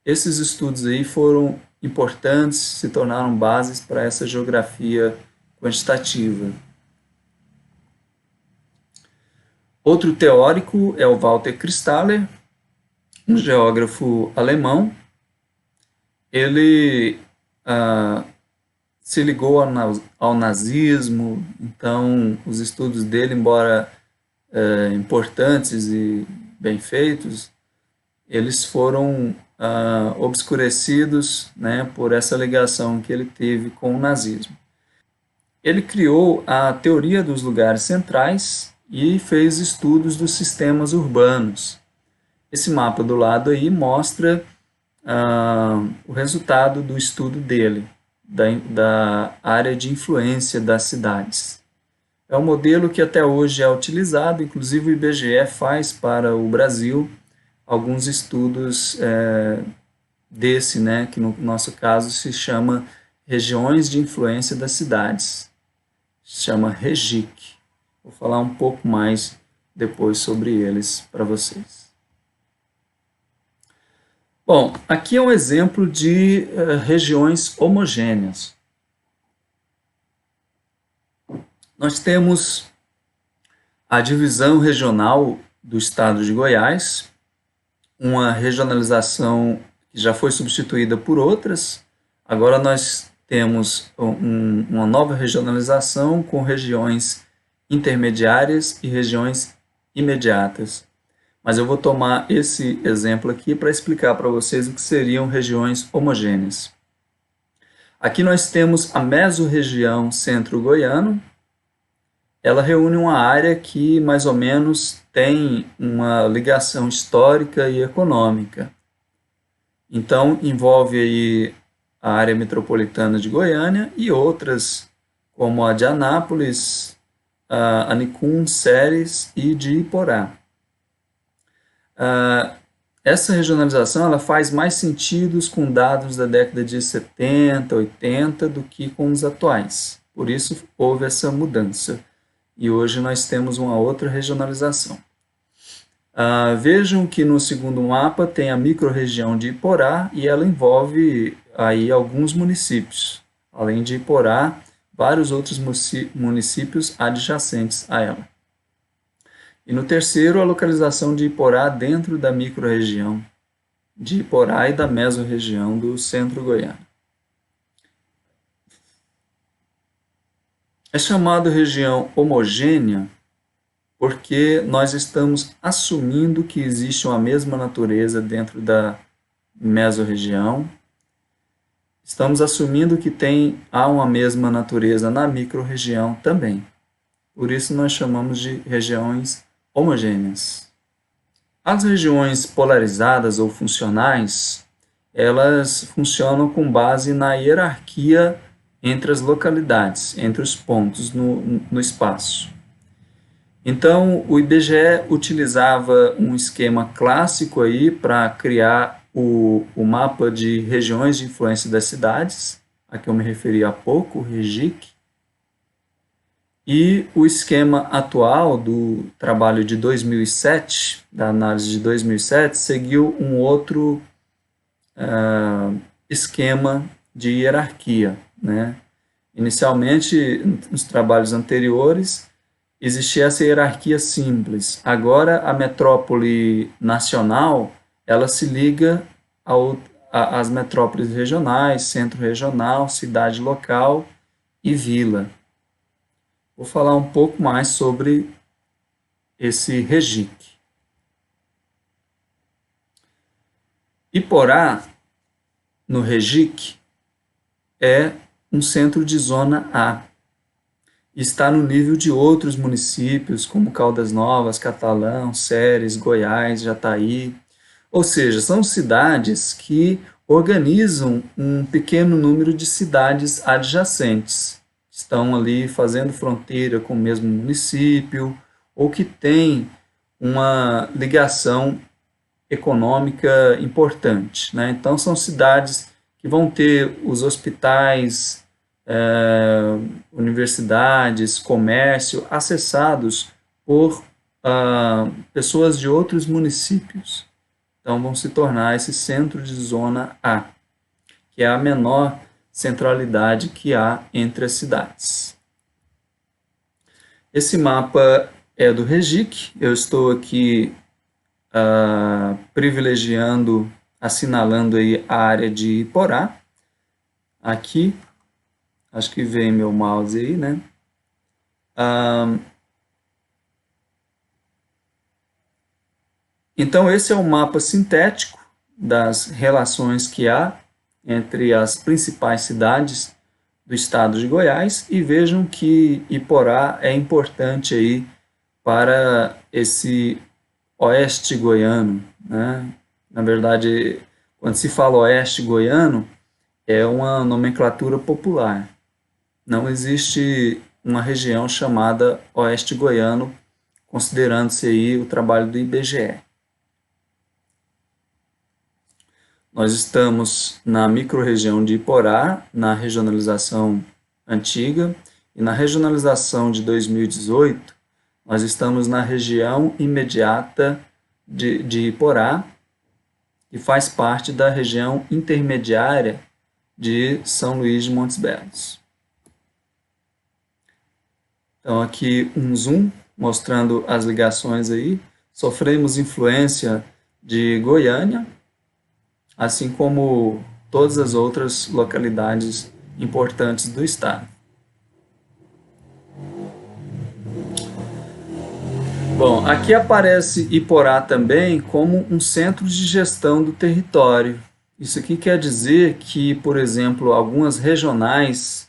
esses estudos aí foram importantes, se tornaram bases para essa geografia quantitativa. Outro teórico é o Walter Kristaller, um geógrafo alemão. Ele se ligou ao nazismo, então os estudos dele, embora importantes e bem feitos, eles foram obscurecidos, né, por essa ligação que ele teve com o nazismo. Ele criou a teoria dos lugares centrais e fez estudos dos sistemas urbanos. Esse mapa do lado aí mostra o resultado do estudo dele, da área de influência das cidades. É um modelo que até hoje é utilizado, inclusive o IBGE faz para o Brasil alguns estudos desse, né, que no nosso caso se chama Regiões de Influência das Cidades, se chama REGIC. Vou falar um pouco mais depois sobre eles para vocês. Bom, aqui é um exemplo de regiões homogêneas. Nós temos a divisão regional do estado de Goiás, uma regionalização que já foi substituída por outras. Agora nós temos uma nova regionalização com regiões intermediárias e regiões imediatas. Mas eu vou tomar esse exemplo aqui para explicar para vocês o que seriam regiões homogêneas. Aqui nós temos a mesorregião centro-goiano. Ela reúne uma área que mais ou menos tem uma ligação histórica e econômica. Então, envolve aí a área metropolitana de Goiânia e outras, como a de Anápolis, a Anicum, Ceres e de Iporá. Essa regionalização ela faz mais sentido com dados da década de 70, 80 do que com os atuais. Por isso houve essa mudança. E hoje nós temos uma outra regionalização. Vejam que no segundo mapa tem a microrregião de Iporá e ela envolve aí alguns municípios. Além de Iporá, vários outros municípios adjacentes a ela. E no terceiro, a localização de Iporá dentro da microrregião de Iporá e da mesorregião do centro goiano. É chamado região homogênea porque nós estamos assumindo que existe uma mesma natureza dentro da mesorregião. Estamos assumindo que há uma mesma natureza na microrregião também. Por isso nós chamamos de regiões homogêneas. As regiões polarizadas ou funcionais, elas funcionam com base na hierarquia entre as localidades, entre os pontos no espaço. Então, o IBGE utilizava um esquema clássico aí para criar o mapa de regiões de influência das cidades, a que eu me referi há pouco, o REGIC, e o esquema atual do trabalho de 2007, da análise de 2007, seguiu um outro esquema de hierarquia, né? Inicialmente, nos trabalhos anteriores, existia essa hierarquia simples. Agora, a metrópole nacional, ela se liga às metrópoles regionais, centro regional, cidade local e vila. Vou falar um pouco mais sobre esse REGIC. Iporá, no REGIC, é um centro de zona A. Está no nível de outros municípios, como Caldas Novas, Catalão, Ceres, Goiás, Jataí. Ou seja, são cidades que organizam um pequeno número de cidades adjacentes, que estão ali fazendo fronteira com o mesmo município, ou que têm uma ligação econômica importante, né? Então, são cidades que vão ter os hospitais, universidades, comércio acessados por pessoas de outros municípios. Então, vão se tornar esse centro de zona A, que é a menor centralidade que há entre as cidades. Esse mapa é do REGIC, eu estou aqui privilegiando, assinalando aí a área de Iporá. Aqui, acho que vem meu mouse aí, né? Então, esse é o mapa sintético das relações que há entre as principais cidades do estado de Goiás, e vejam que Iporá é importante aí para esse oeste goiano, né? Na verdade, quando se fala oeste goiano, é uma nomenclatura popular. Não existe uma região chamada oeste goiano, considerando-se aí o trabalho do IBGE. Nós estamos na microrregião de Iporá, na regionalização antiga, e na regionalização de 2018, nós estamos na região imediata de Iporá, que faz parte da região intermediária de São Luís de Montes Belos. Então, aqui um zoom mostrando as ligações aí. Sofremos influência de Goiânia, assim como todas as outras localidades importantes do estado. Bom, aqui aparece Iporá também como um centro de gestão do território. Isso aqui quer dizer que, por exemplo, algumas regionais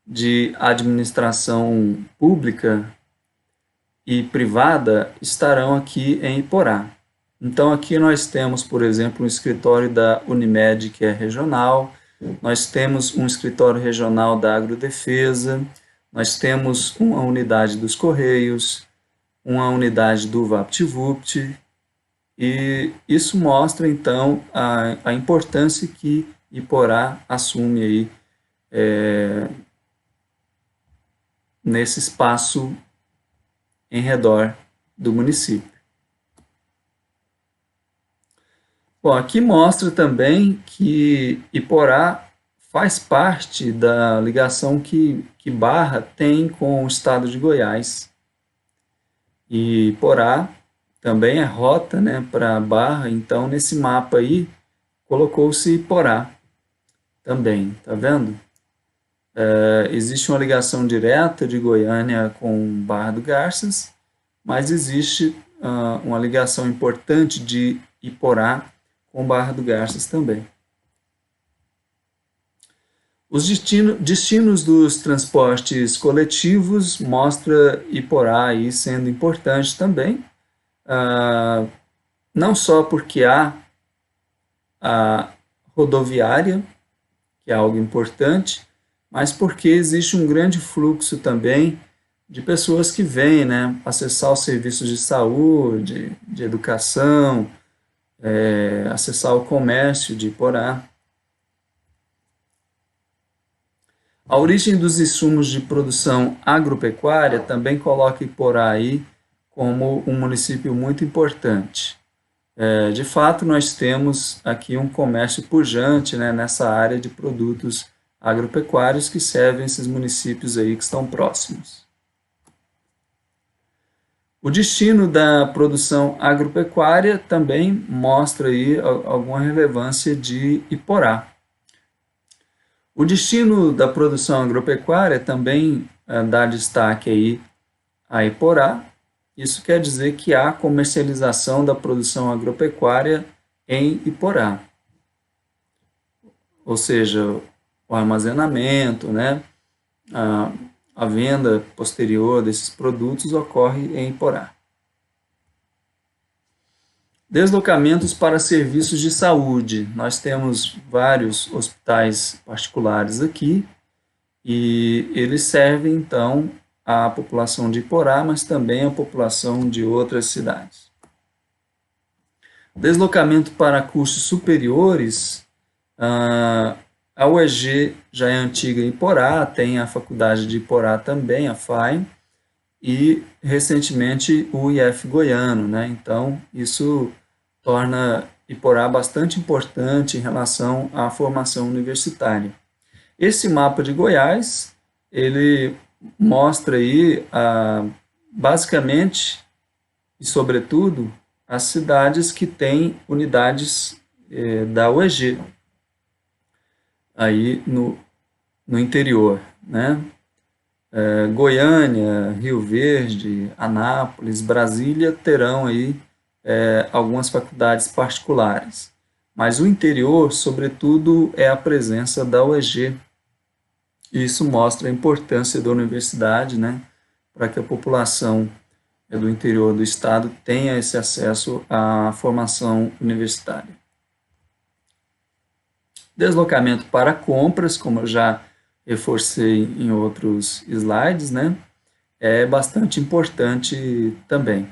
de administração pública e privada estarão aqui em Iporá. Então, aqui nós temos, por exemplo, um escritório da Unimed, que é regional, nós temos um escritório regional da Agrodefesa, nós temos uma unidade dos Correios, uma unidade do VaptVupt, e isso mostra, então, a importância que Iporá assume aí, nesse espaço em redor do município. Bom, aqui mostra também que Iporá faz parte da ligação que Barra tem com o estado de Goiás. E Iporá também é rota, né, para Barra, então nesse mapa aí colocou-se Iporá também, tá vendo? Existe uma ligação direta de Goiânia com Barra do Garças, mas existe uma ligação importante de Iporá com Barra do Garças também. Os destinos dos transportes coletivos mostra Iporá aí sendo importante também, não só porque há a rodoviária, que é algo importante, mas porque existe um grande fluxo também de pessoas que vêm, né, acessar os serviços de saúde, de educação, acessar o comércio de Iporá. A origem dos insumos de produção agropecuária também coloca Iporá aí como um município muito importante. De fato, nós temos aqui um comércio pujante, né, nessa área de produtos agropecuários que servem esses municípios aí que estão próximos. O destino da produção agropecuária também mostra aí alguma relevância de Iporá. O destino da produção agropecuária também dá destaque aí a Iporá. Isso quer dizer que há comercialização da produção agropecuária em Iporá. Ou seja, o armazenamento, né, a venda posterior desses produtos ocorre em Iporá. Deslocamentos para serviços de saúde. Nós temos vários hospitais particulares aqui e eles servem, então, a população de Iporá, mas também a população de outras cidades. Deslocamento para cursos superiores. A UEG já é antiga em Iporá, tem a faculdade de Iporá também, a FAI, e recentemente o IF Goiano, né? Então, isso torna Iporá bastante importante em relação à formação universitária. Esse mapa de Goiás, ele mostra aí, basicamente e sobretudo, as cidades que têm unidades da UEG, aí no interior, né? Goiânia, Rio Verde, Anápolis, Brasília terão aí algumas faculdades particulares. Mas o interior, sobretudo, é a presença da UEG. E isso mostra a importância da universidade, né, para que a população do interior do estado tenha esse acesso à formação universitária. Deslocamento para compras, como eu já reforcei em outros slides, né, é bastante importante também.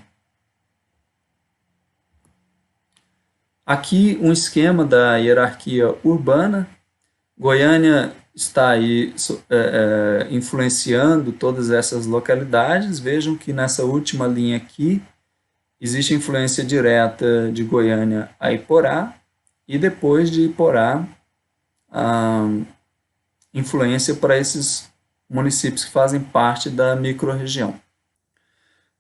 Aqui um esquema da hierarquia urbana. Goiânia está aí influenciando todas essas localidades. Vejam que nessa última linha aqui existe influência direta de Goiânia a Iporá e depois de Iporá a influência para esses municípios que fazem parte da microrregião.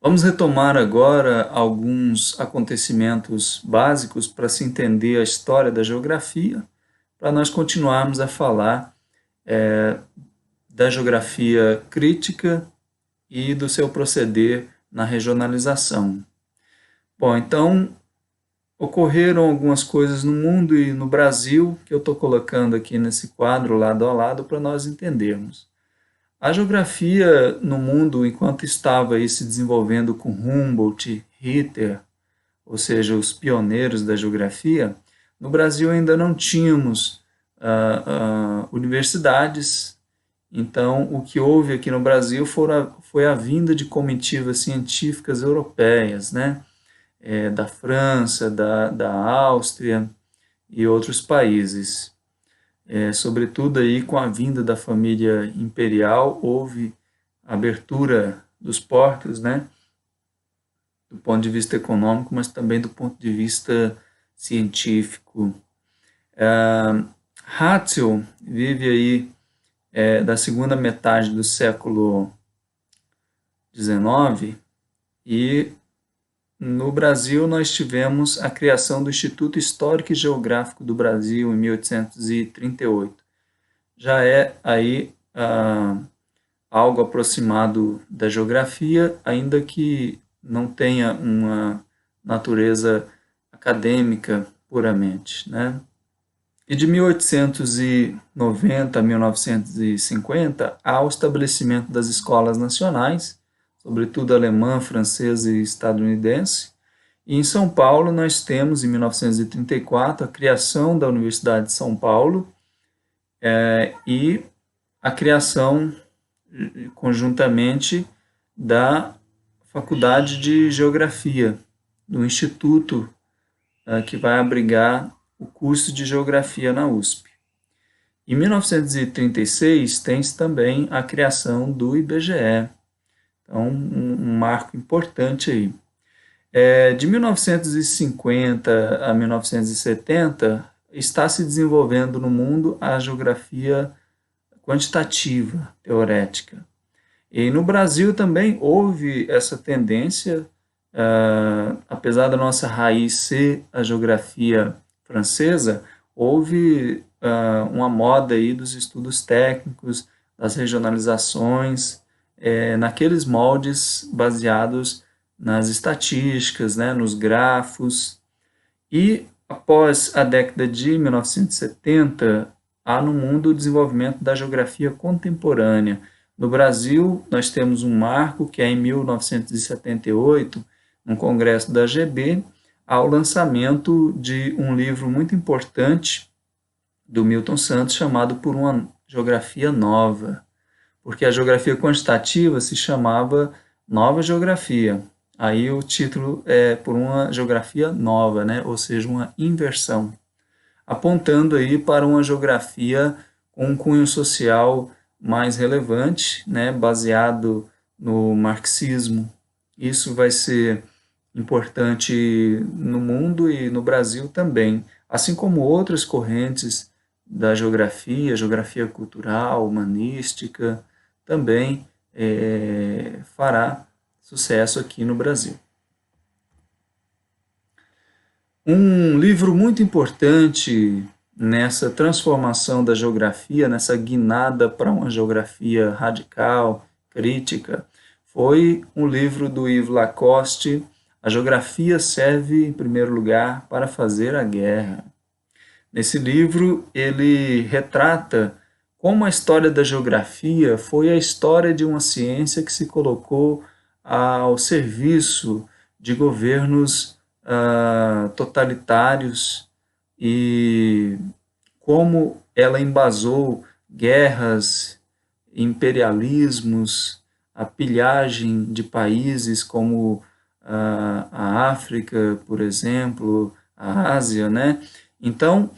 Vamos retomar agora alguns acontecimentos básicos para se entender a história da geografia, para nós continuarmos a falar da geografia crítica e do seu proceder na regionalização. Bom, então, ocorreram algumas coisas no mundo e no Brasil que eu estou colocando aqui nesse quadro lado a lado para nós entendermos. A geografia no mundo, enquanto estava aí se desenvolvendo com Humboldt, Ritter, ou seja, os pioneiros da geografia, no Brasil ainda não tínhamos universidades. Então, o que houve aqui no Brasil foi a vinda de comitivas científicas europeias, né? Da França, da Áustria e outros países. Sobretudo aí com a vinda da família imperial, houve abertura dos portos, né? Do ponto de vista econômico, mas também do ponto de vista científico. Hatzel vive aí da segunda metade do século XIX e no Brasil nós tivemos a criação do Instituto Histórico e Geográfico do Brasil em 1838. Já é aí algo aproximado da geografia, ainda que não tenha uma natureza acadêmica puramente, né? E de 1890 a 1950, há o estabelecimento das escolas nacionais, sobretudo alemã, francesa e estadunidense. E em São Paulo nós temos, em 1934, a criação da Universidade de São Paulo e a criação, conjuntamente, da Faculdade de Geografia, do Instituto que vai abrigar o curso de Geografia na USP. Em 1936, tem-se também a criação do IBGE, então um marco importante aí. De 1950 a 1970, está se desenvolvendo no mundo a geografia quantitativa, teorética. E no Brasil também houve essa tendência, apesar da nossa raiz ser a geografia francesa, houve uma moda aí dos estudos técnicos, das regionalizações, naqueles moldes baseados nas estatísticas, né, nos grafos. E após a década de 1970, há no mundo o desenvolvimento da geografia contemporânea. No Brasil, nós temos um marco que é em 1978, no Congresso da GB, ao lançamento de um livro muito importante do Milton Santos chamado Por uma Geografia Nova, porque a geografia quantitativa se chamava Nova Geografia. Aí o título é Por uma Geografia Nova, né? Ou seja, uma inversão, apontando aí para uma geografia com um cunho social mais relevante, né? Baseado no marxismo. Isso vai ser importante no mundo e no Brasil também, assim como outras correntes da geografia cultural, humanística, também fará sucesso aqui no Brasil. Um livro muito importante nessa transformação da geografia, nessa guinada para uma geografia radical, crítica, foi um livro do Yves Lacoste, A Geografia Serve, em primeiro lugar, para fazer a guerra. Nesse livro, ele retrata como a história da geografia foi a história de uma ciência que se colocou ao serviço de governos totalitários e como ela embasou guerras, imperialismos, a pilhagem de países como a África, por exemplo, a Ásia, né? Então,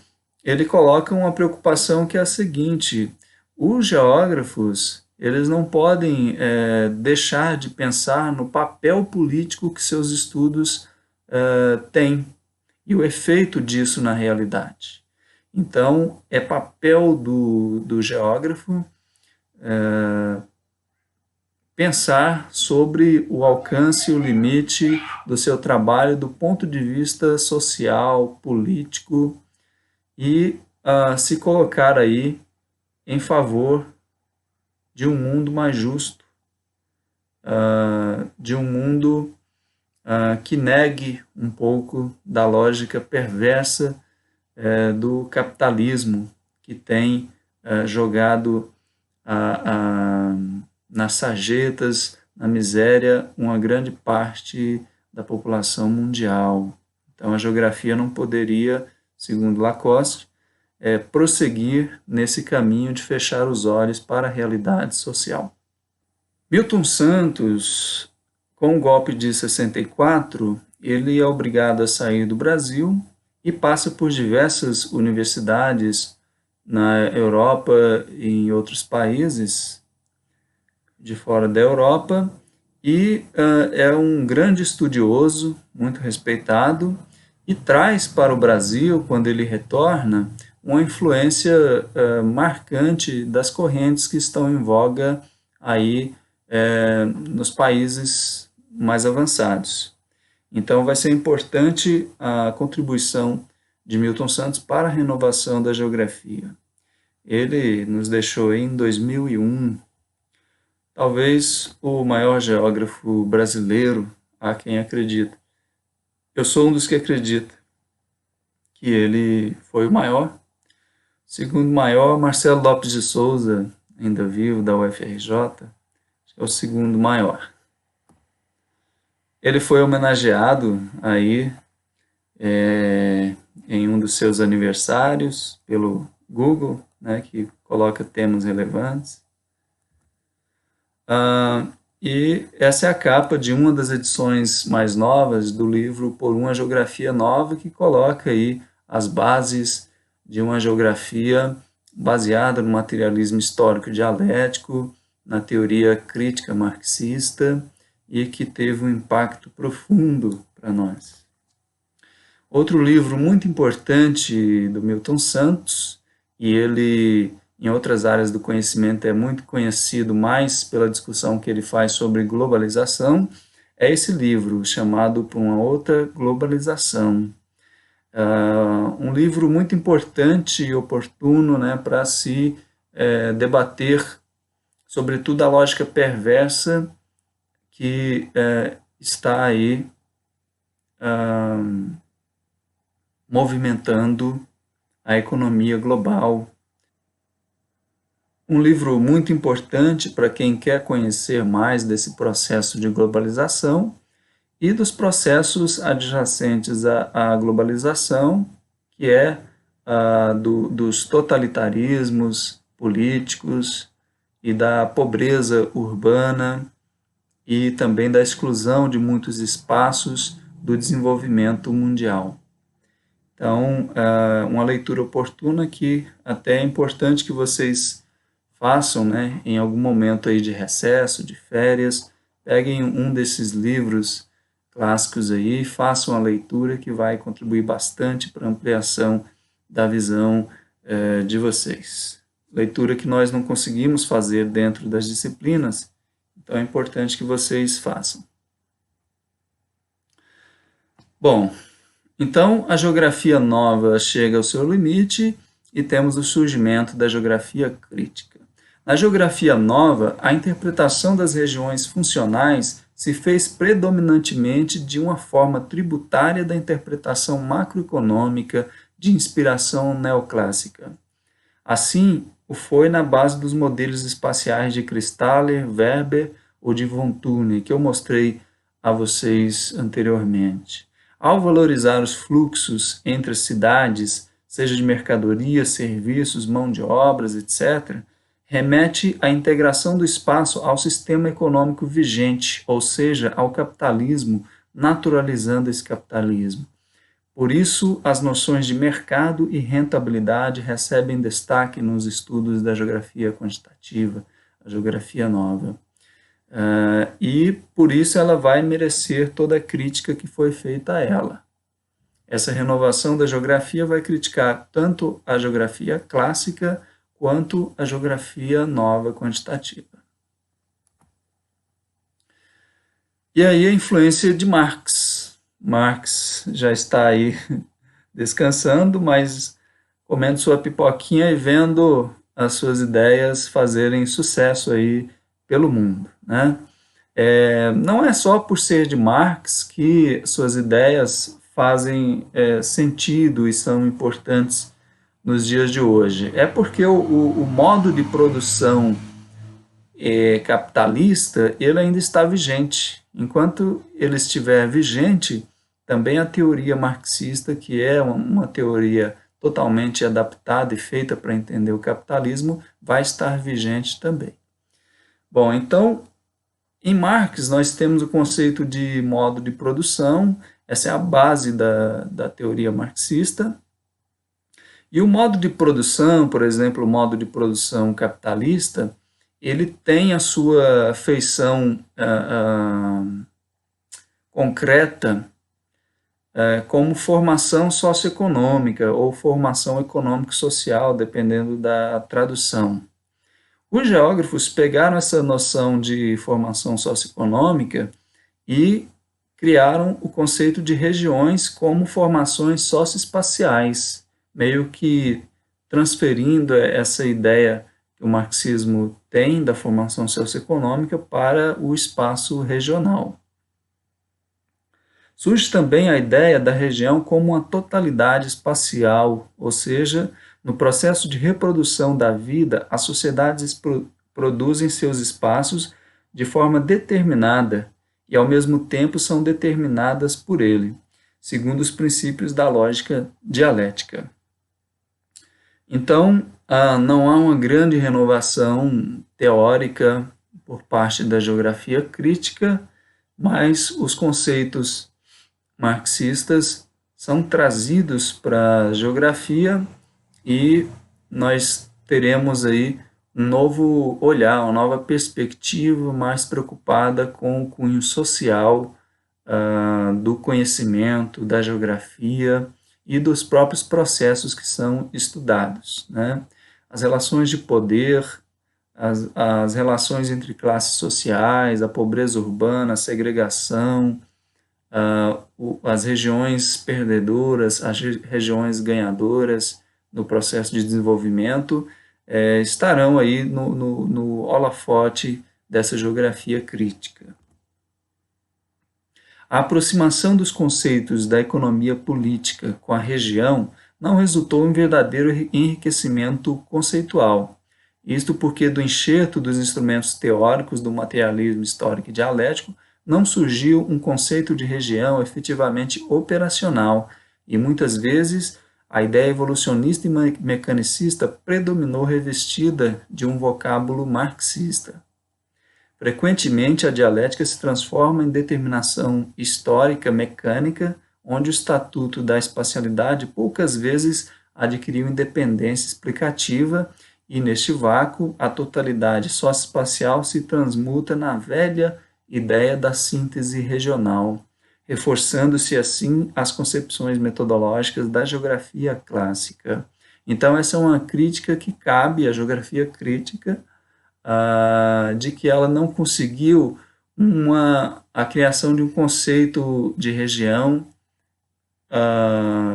ele coloca uma preocupação que é a seguinte: os geógrafos eles não podem deixar de pensar no papel político que seus estudos têm e o efeito disso na realidade. Então, é papel do geógrafo pensar sobre o alcance e o limite do seu trabalho do ponto de vista social, político e se colocar aí em favor de um mundo mais justo, de um mundo que negue um pouco da lógica perversa do capitalismo que tem jogado nas sarjetas, na miséria, uma grande parte da população mundial. Então, a geografia não poderia, segundo Lacoste, prosseguir nesse caminho de fechar os olhos para a realidade social. Milton Santos, com o golpe de 64, ele é obrigado a sair do Brasil e passa por diversas universidades na Europa e em outros países de fora da Europa, e é um grande estudioso, muito respeitado, e traz para o Brasil, quando ele retorna, uma influência marcante das correntes que estão em voga aí nos países mais avançados. Então, vai ser importante a contribuição de Milton Santos para a renovação da geografia. Ele nos deixou em 2001, talvez o maior geógrafo brasileiro, há quem acredita. Eu sou um dos que acredita que ele foi o maior. Segundo maior, Marcelo Lopes de Souza, ainda vivo, da UFRJ, é o segundo maior. Ele foi homenageado aí em um dos seus aniversários pelo Google, né, que coloca temas relevantes. E essa é a capa de uma das edições mais novas do livro Por uma Geografia Nova, que coloca aí as bases de uma geografia baseada no materialismo histórico dialético, na teoria crítica marxista, e que teve um impacto profundo para nós. Outro livro muito importante do Milton Santos, e ele em outras áreas do conhecimento é muito conhecido mais pela discussão que ele faz sobre globalização, é esse livro chamado Por uma Outra Globalização. Um livro muito importante e oportuno, né, para se debater sobretudo a lógica perversa que está aí movimentando a economia global. Um livro muito importante para quem quer conhecer mais desse processo de globalização e dos processos adjacentes à globalização, que é dos totalitarismos políticos e da pobreza urbana e também da exclusão de muitos espaços do desenvolvimento mundial. Então, uma leitura oportuna que até é importante que vocês façam, né, em algum momento aí de recesso, de férias, peguem um desses livros clássicos aí, façam a leitura que vai contribuir bastante para a ampliação da visão de vocês. Leitura que nós não conseguimos fazer dentro das disciplinas, então é importante que vocês façam. Bom, então a geografia nova chega ao seu limite e temos o surgimento da geografia crítica. Na geografia nova, a interpretação das regiões funcionais se fez predominantemente de uma forma tributária da interpretação macroeconômica de inspiração neoclássica. Assim, o foi na base dos modelos espaciais de Christaller, Weber ou de von Thurner, que eu mostrei a vocês anteriormente. Ao valorizar os fluxos entre as cidades, seja de mercadorias, serviços, mão de obras, etc., remete à integração do espaço ao sistema econômico vigente, ou seja, ao capitalismo, naturalizando esse capitalismo. Por isso, as noções de mercado e rentabilidade recebem destaque nos estudos da geografia quantitativa, a geografia nova. E, por isso, ela vai merecer toda a crítica que foi feita a ela. Essa renovação da geografia vai criticar tanto a geografia clássica quanto a geografia nova quantitativa. E aí a influência de Marx. Marx já está aí descansando, mas comendo sua pipoquinha e vendo as suas ideias fazerem sucesso aí pelo mundo, né? Não é só por ser de Marx que suas ideias fazem sentido e são importantes nos dias de hoje. É porque o modo de produção capitalista ele ainda está vigente. Enquanto ele estiver vigente, também a teoria marxista, que é uma teoria totalmente adaptada e feita para entender o capitalismo, vai estar vigente também. Bom, então, em Marx nós temos o conceito de modo de produção, essa é a base da teoria marxista. E o modo de produção, por exemplo, o modo de produção capitalista, ele tem a sua feição concreta como formação socioeconômica ou formação econômico-social, dependendo da tradução. Os geógrafos pegaram essa noção de formação socioeconômica e criaram o conceito de regiões como formações socioespaciais, meio que transferindo essa ideia que o marxismo tem da formação socioeconômica para o espaço regional. Surge também a ideia da região como uma totalidade espacial, ou seja, no processo de reprodução da vida, as sociedades produzem seus espaços de forma determinada e, ao mesmo tempo, são determinadas por ele, segundo os princípios da lógica dialética. Então, não há uma grande renovação teórica por parte da geografia crítica, mas os conceitos marxistas são trazidos para a geografia e nós teremos aí um novo olhar, uma nova perspectiva mais preocupada com o cunho social do conhecimento, da geografia e dos próprios processos que são estudados, né? As relações de poder, as relações entre classes sociais, a pobreza urbana, a segregação, as regiões perdedoras, as regiões ganhadoras no processo de desenvolvimento, estarão aí no holofote dessa geografia crítica. A aproximação dos conceitos da economia política com a região não resultou em verdadeiro enriquecimento conceitual. Isto porque do enxerto dos instrumentos teóricos do materialismo histórico e dialético não surgiu um conceito de região efetivamente operacional e muitas vezes a ideia evolucionista e mecanicista predominou revestida de um vocábulo marxista. Frequentemente, a dialética se transforma em determinação histórica mecânica, onde o estatuto da espacialidade poucas vezes adquiriu independência explicativa e, neste vácuo, a totalidade socioespacial se transmuta na velha ideia da síntese regional, reforçando-se assim as concepções metodológicas da geografia clássica. Então, essa é uma crítica que cabe à geografia crítica, de que ela não conseguiu a criação de um conceito de região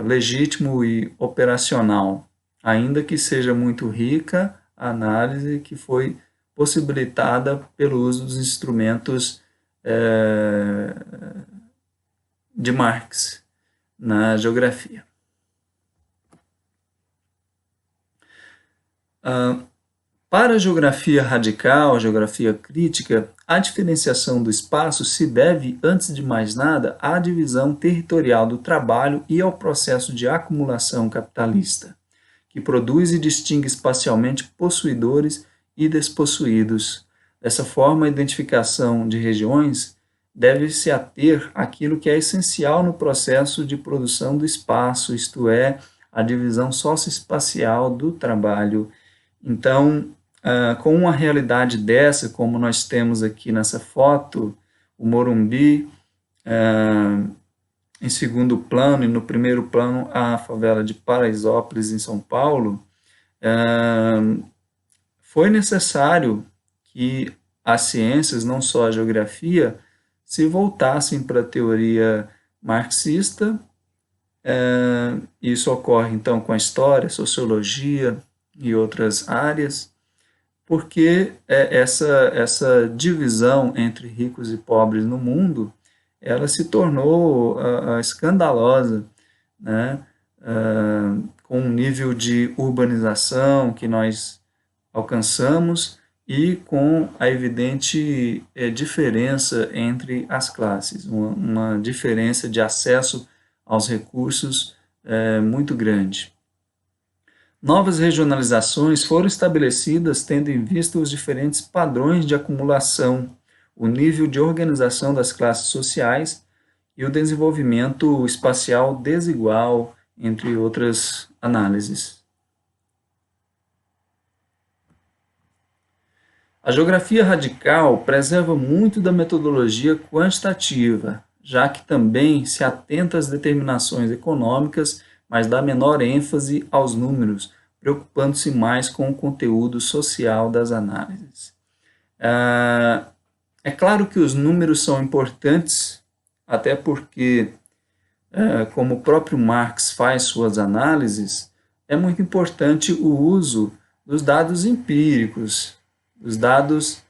legítimo e operacional, ainda que seja muito rica a análise que foi possibilitada pelo uso dos instrumentos de Marx na geografia. Para a geografia radical, a geografia crítica, a diferenciação do espaço se deve, antes de mais nada, à divisão territorial do trabalho e ao processo de acumulação capitalista, que produz e distingue espacialmente possuidores e despossuídos. Dessa forma, a identificação de regiões deve se ater àquilo que é essencial no processo de produção do espaço, isto é, a divisão socioespacial do trabalho. Então, com uma realidade dessa, como nós temos aqui nessa foto, o Morumbi em segundo plano e no primeiro plano a favela de Paraisópolis, em São Paulo, foi necessário que as ciências, não só a geografia, se voltassem para a teoria marxista. Isso ocorre, então, com a história, sociologia e outras áreas, porque essa divisão entre ricos e pobres no mundo, ela se tornou escandalosa, né? Com um nível de urbanização que nós alcançamos e com a evidente diferença entre as classes, uma diferença de acesso aos recursos muito grande. Novas regionalizações foram estabelecidas tendo em vista os diferentes padrões de acumulação, o nível de organização das classes sociais e o desenvolvimento espacial desigual, entre outras análises. A geografia radical preserva muito da metodologia quantitativa, já que também se atenta às determinações econômicas, mas dá menor ênfase aos números, preocupando-se mais com o conteúdo social das análises. É claro que os números são importantes, até porque, como o próprio Marx faz suas análises, é muito importante o uso dos dados empíricos, os dados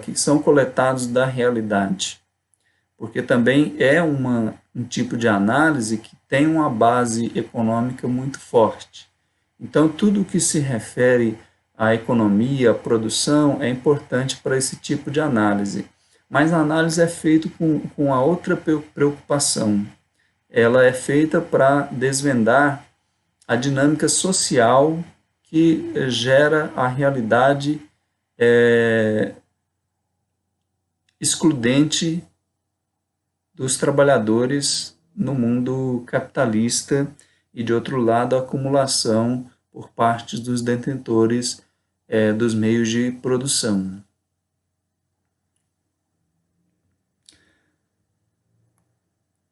que são coletados da realidade, porque também é um tipo de análise que tem uma base econômica muito forte. Então, tudo que se refere à economia, à produção, é importante para esse tipo de análise. Mas a análise é feita com a outra preocupação. Ela é feita para desvendar a dinâmica social que gera a realidade excludente dos trabalhadores no mundo capitalista e, de outro lado, a acumulação por parte dos detentores dos meios de produção.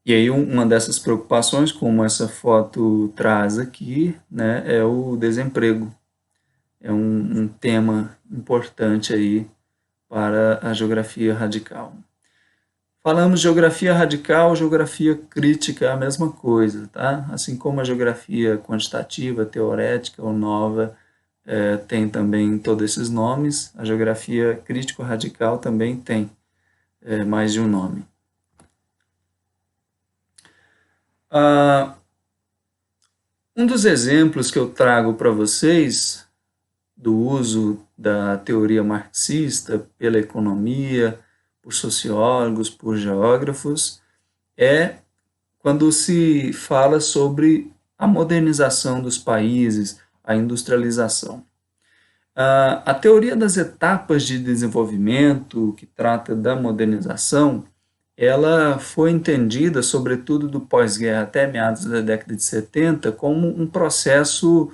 E aí uma dessas preocupações, como essa foto traz aqui, né, é o desemprego. É um tema importante aí para a geografia radical. Falamos geografia radical, geografia crítica, é a mesma coisa, tá? Assim como a geografia quantitativa, teorética ou nova tem também todos esses nomes, a geografia crítico-radical também tem mais de um nome. Um dos exemplos que eu trago para vocês do uso da teoria marxista pela economia, por sociólogos, por geógrafos, é quando se fala sobre a modernização dos países, a industrialização. A teoria das etapas de desenvolvimento, que trata da modernização, ela foi entendida, sobretudo do pós-guerra até meados da década de 70, como um processo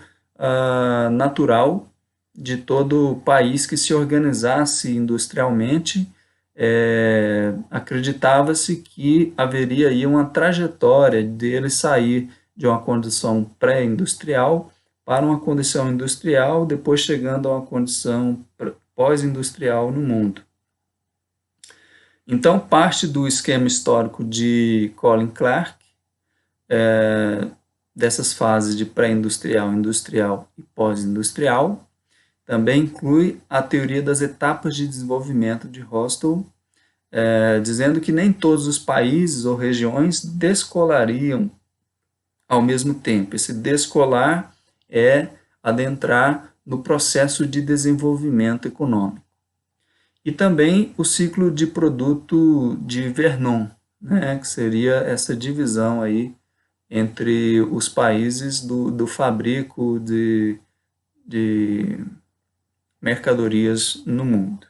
natural de todo país que se organizasse industrialmente. Acreditava-se que haveria aí uma trajetória dele sair de uma condição pré-industrial para uma condição industrial, depois chegando a uma condição pós-industrial no mundo. Então, parte do esquema histórico de Colin Clark, dessas fases de pré-industrial, industrial e pós-industrial, também inclui a teoria das etapas de desenvolvimento de Hostow, dizendo que nem todos os países ou regiões descolariam ao mesmo tempo. Esse descolar é adentrar no processo de desenvolvimento econômico. E também o ciclo de produto de Vernon, né, que seria essa divisão aí entre os países do fabrico de mercadorias no mundo.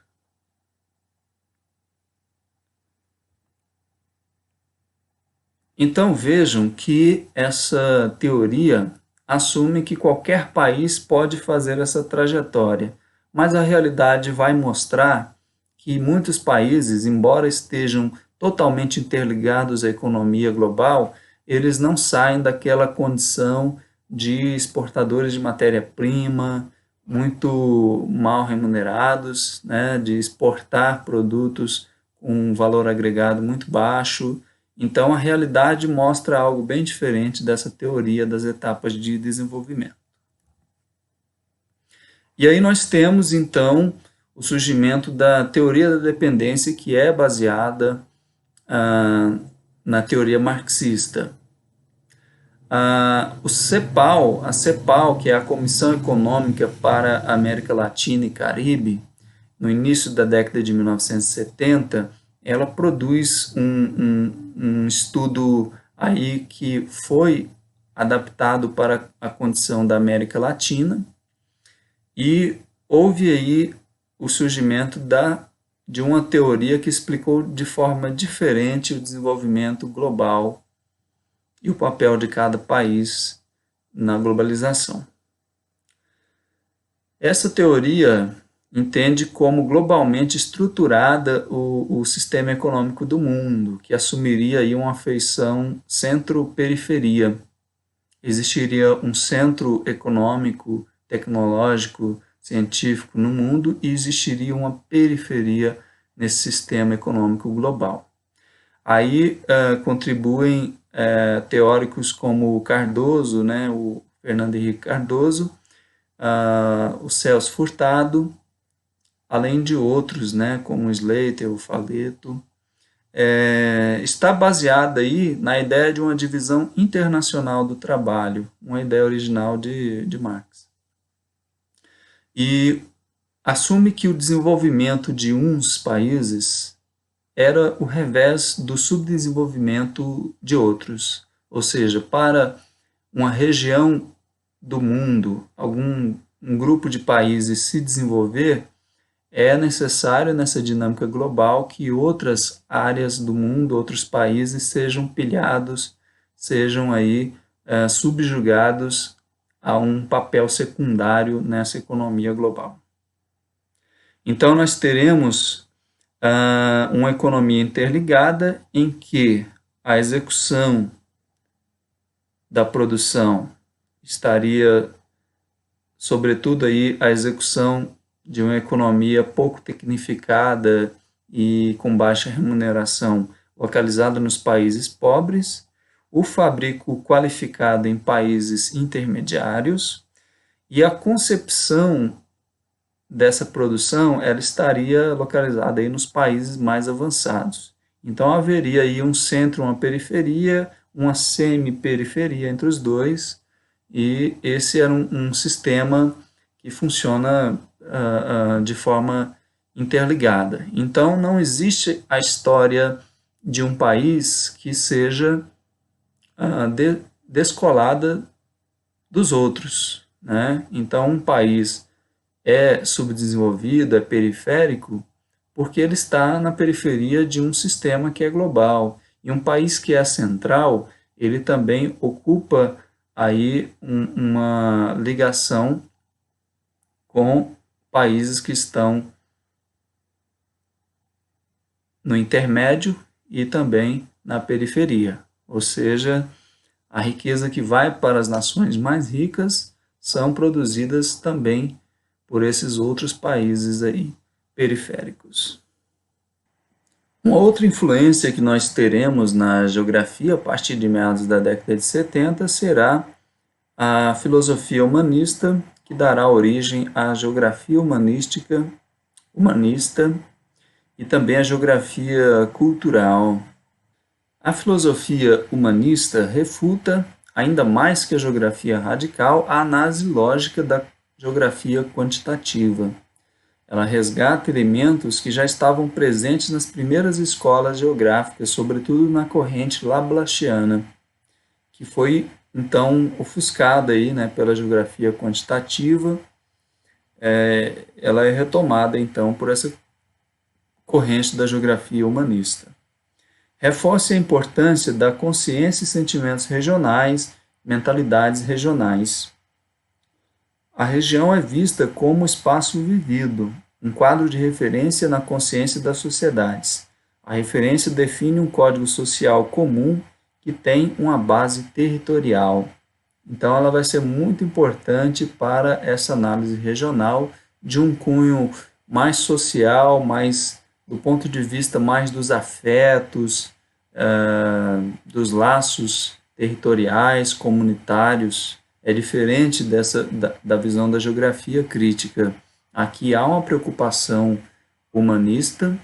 Então vejam que essa teoria assume que qualquer país pode fazer essa trajetória, mas a realidade vai mostrar que muitos países, embora estejam totalmente interligados à economia global, eles não saem daquela condição de exportadores de matéria-prima, muito mal remunerados, né, de exportar produtos com um valor agregado muito baixo. Então, a realidade mostra algo bem diferente dessa teoria das etapas de desenvolvimento. E aí nós temos, então, o surgimento da teoria da dependência, que é baseada na teoria marxista. A CEPAL, que é a Comissão Econômica para a América Latina e Caribe, no início da década de 1970, ela produz um estudo aí que foi adaptado para a condição da América Latina, e houve aí o surgimento de uma teoria que explicou de forma diferente o desenvolvimento global e o papel de cada país na globalização. Essa teoria entende como globalmente estruturada o sistema econômico do mundo, que assumiria aí uma feição centro-periferia. Existiria um centro econômico, tecnológico, científico no mundo e existiria uma periferia nesse sistema econômico global. Aí contribuem teóricos como o Cardoso, né, o Fernando Henrique Cardoso, o Celso Furtado, além de outros, né, como o Slater, o Faleto. Está baseada aí na ideia de uma divisão internacional do trabalho, uma ideia original de Marx. E assume que o desenvolvimento de uns países era o revés do subdesenvolvimento de outros. Ou seja, para uma região do mundo, um grupo de países se desenvolver, é necessário nessa dinâmica global que outras áreas do mundo, outros países sejam pilhados, sejam aí subjugados a um papel secundário nessa economia global. Então nós teremos uma economia interligada em que a execução da produção estaria, sobretudo, aí a execução de uma economia pouco tecnificada e com baixa remuneração, localizada nos países pobres, o fabrico qualificado em países intermediários, e a concepção dessa produção ela estaria localizada aí nos países mais avançados. Então haveria aí um centro, uma periferia, uma semi-periferia entre os dois, e esse era um sistema que funciona de forma interligada. Então, não existe a história de um país que seja descolada dos outros, né? Então, um país é subdesenvolvido, é periférico, porque ele está na periferia de um sistema que é global. E um país que é central, ele também ocupa aí uma ligação com países que estão no intermédio e também na periferia. Ou seja, a riqueza que vai para as nações mais ricas são produzidas também por esses outros países aí periféricos. Uma outra influência que nós teremos na geografia a partir de meados da década de 70 será a filosofia humanista, que dará origem à geografia humanista e também à geografia cultural. A filosofia humanista refuta, ainda mais que a geografia radical, a análise lógica da geografia quantitativa. Ela resgata elementos que já estavam presentes nas primeiras escolas geográficas, sobretudo na corrente laplaciana, que foi então ofuscada aí, né, pela geografia quantitativa. Ela é retomada então por essa corrente da geografia humanista. Reforça a importância da consciência e sentimentos regionais, mentalidades regionais. A região é vista como espaço vivido, um quadro de referência na consciência das sociedades. A referência define um código social comum que tem uma base territorial. Então, ela vai ser muito importante para essa análise regional de um cunho mais social, mais do ponto de vista mais dos afetos, dos laços territoriais, comunitários. É diferente da visão da geografia crítica. Aqui há uma preocupação humanista,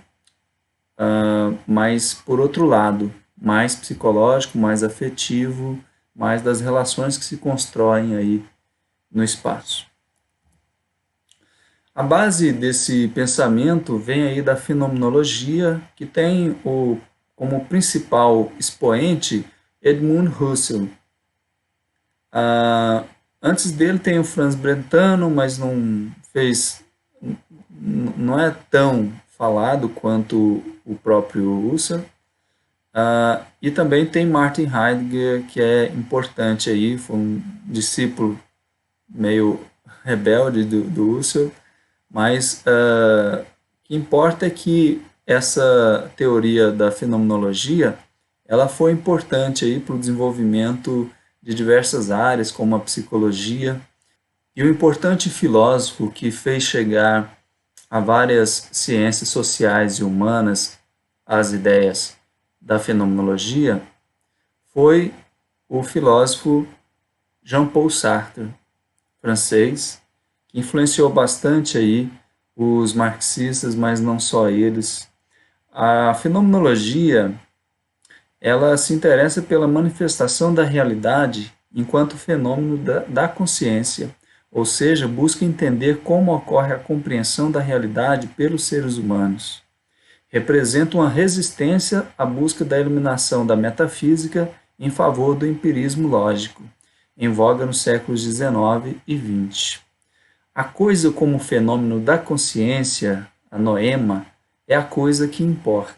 mas, por outro lado, mais psicológico, mais afetivo, mais das relações que se constroem aí no espaço. A base desse pensamento vem aí da fenomenologia, que tem como principal expoente Edmund Husserl. Antes dele tem o Franz Brentano, mas não é tão falado quanto o próprio Husserl. E também tem Martin Heidegger, que é importante aí, foi um discípulo meio rebelde do Husserl, mas o que importa é que essa teoria da fenomenologia ela foi importante aí para o desenvolvimento de diversas áreas, como a psicologia, e um importante filósofo que fez chegar a várias ciências sociais e humanas as ideias da fenomenologia foi o filósofo Jean-Paul Sartre, francês, que influenciou bastante aí os marxistas, mas não só eles. A fenomenologia ela se interessa pela manifestação da realidade enquanto fenômeno da consciência, ou seja, busca entender como ocorre a compreensão da realidade pelos seres humanos. Representa uma resistência à busca da iluminação da metafísica em favor do empirismo lógico, em voga nos séculos XIX e XX. A coisa como fenômeno da consciência, a noema, é a coisa que importa.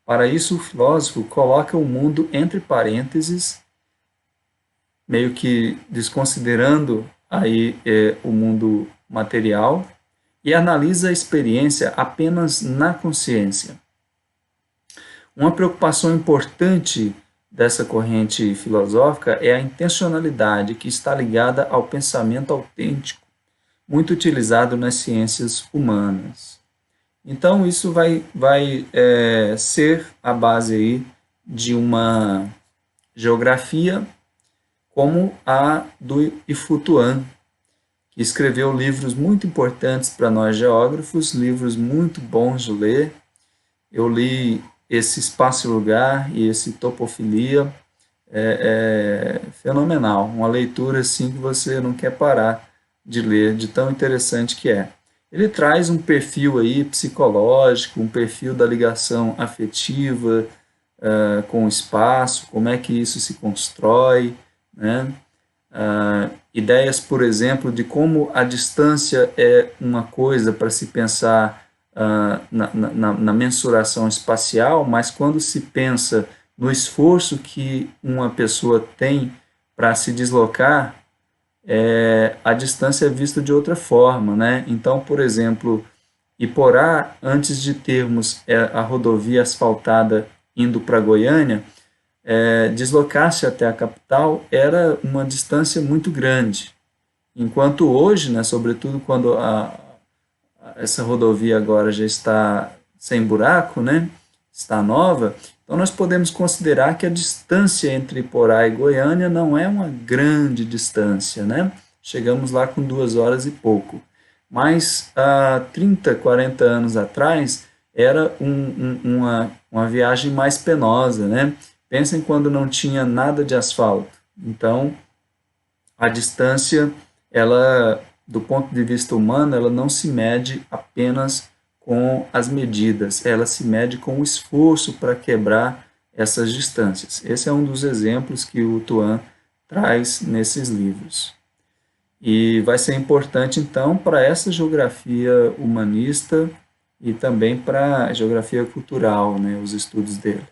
Para isso, o filósofo coloca o mundo entre parênteses, meio que desconsiderando aí o mundo material, e analisa a experiência apenas na consciência. Uma preocupação importante dessa corrente filosófica é a intencionalidade, que está ligada ao pensamento autêntico, muito utilizado nas ciências humanas. Então, isso vai ser a base aí de uma geografia como a do Ifutuan, que escreveu livros muito importantes para nós geógrafos, livros muito bons de ler. Eu li esse Espaço e Lugar e esse Topofilia, é fenomenal, uma leitura assim que você não quer parar de ler, de tão interessante que é. ele traz um perfil aí psicológico, um perfil da ligação afetiva com o espaço, como é que isso se constrói, né? Ideias, por exemplo, de como a distância é uma coisa para se pensar na mensuração espacial, mas quando se pensa no esforço que uma pessoa tem para se deslocar, a distância é vista de outra forma, né? Então, por exemplo, Iporá, antes de termos a rodovia asfaltada indo para Goiânia, deslocar-se até a capital era uma distância muito grande. Enquanto hoje, né, sobretudo quando essa rodovia agora já está sem buraco, né, está nova, então nós podemos considerar que a distância entre Iporá e Goiânia não é uma grande distância, né? Chegamos lá com 2 horas e pouco. Mas há 30, 40 anos atrás era uma viagem mais penosa, né? Pensem quando não tinha nada de asfalto. Então, a distância, ela, do ponto de vista humano, ela não se mede apenas com as medidas, ela se mede com o esforço para quebrar essas distâncias. Esse é um dos exemplos que o Tuan traz nesses livros. E vai ser importante, então, para essa geografia humanista e também para a geografia cultural, né, os estudos dele.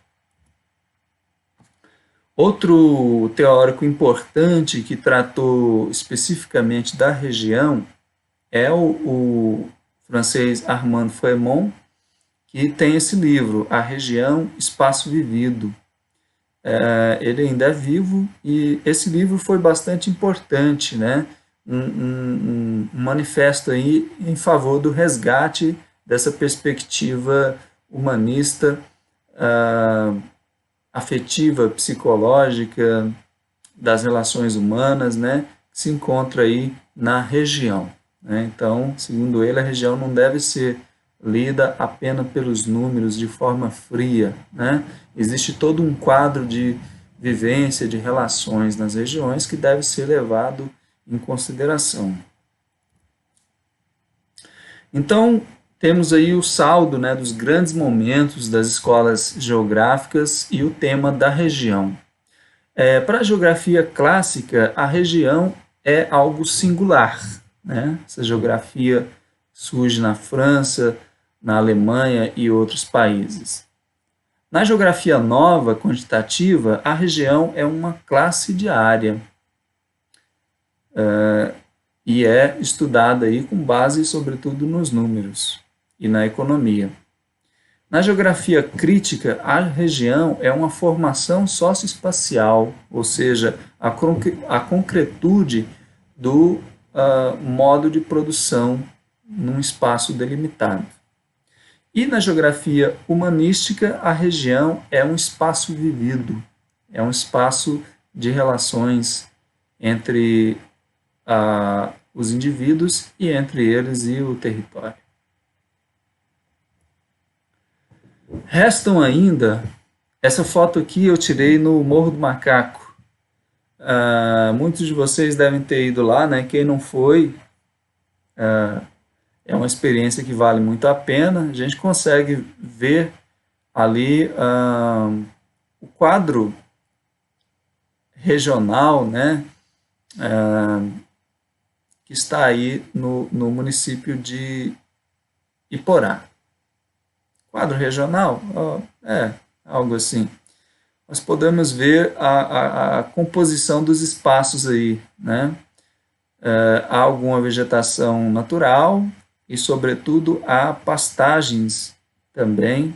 Outro teórico importante que tratou especificamente da região é o francês Armand Frémont, que tem esse livro, A Região, Espaço Vivido. Ele ainda é vivo e esse livro foi bastante importante, né? Um manifesto aí em favor do resgate dessa perspectiva humanista, afetiva, psicológica, das relações humanas, né, que se encontra aí na região, né? Então, segundo ele, a região não deve ser lida apenas pelos números de forma fria, né? Existe todo um quadro de vivência, de relações nas regiões que deve ser levado em consideração. Então, temos aí o saldo, né, dos grandes momentos das escolas geográficas e o tema da região. Para a geografia clássica, a região é algo singular, né? Essa geografia surge na França, na Alemanha e outros países. Na geografia nova, quantitativa, a região é uma classe de área e é estudada aí com base, sobretudo, nos números e na economia. Na geografia crítica, a região é uma formação socioespacial, ou seja, a concretude do modo de produção num espaço delimitado. E na geografia humanística, a região é um espaço vivido, é um espaço de relações entre os indivíduos e entre eles e o território. Restam ainda, essa foto aqui eu tirei no Morro do Macaco. Muitos de vocês devem ter ido lá, né? Quem não foi, é uma experiência que vale muito a pena. A gente consegue ver ali o quadro regional, né? Que está aí no município de Iporá. Quadro regional? Algo assim. Nós podemos ver a composição dos espaços aí, né? Há alguma vegetação natural e, sobretudo, há pastagens também,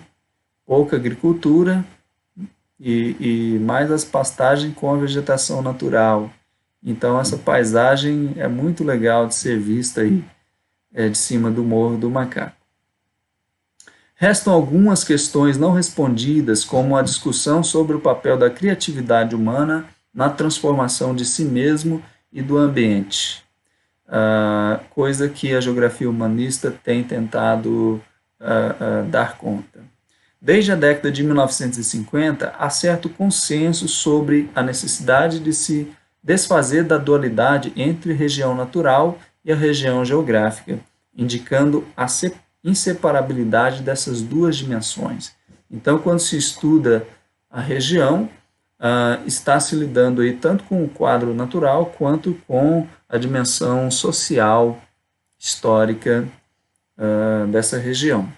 pouca agricultura e mais as pastagens com a vegetação natural. Então, essa paisagem é muito legal de ser vista aí, de cima do Morro do Macaco. Restam algumas questões não respondidas, como a discussão sobre o papel da criatividade humana na transformação de si mesmo e do ambiente, coisa que a geografia humanista tem tentado dar conta. Desde a década de 1950, há certo consenso sobre a necessidade de se desfazer da dualidade entre região natural e a região geográfica, indicando a inseparabilidade dessas duas dimensões. Então, quando se estuda a região, está se lidando aí tanto com o quadro natural quanto com a dimensão social, histórica dessa região.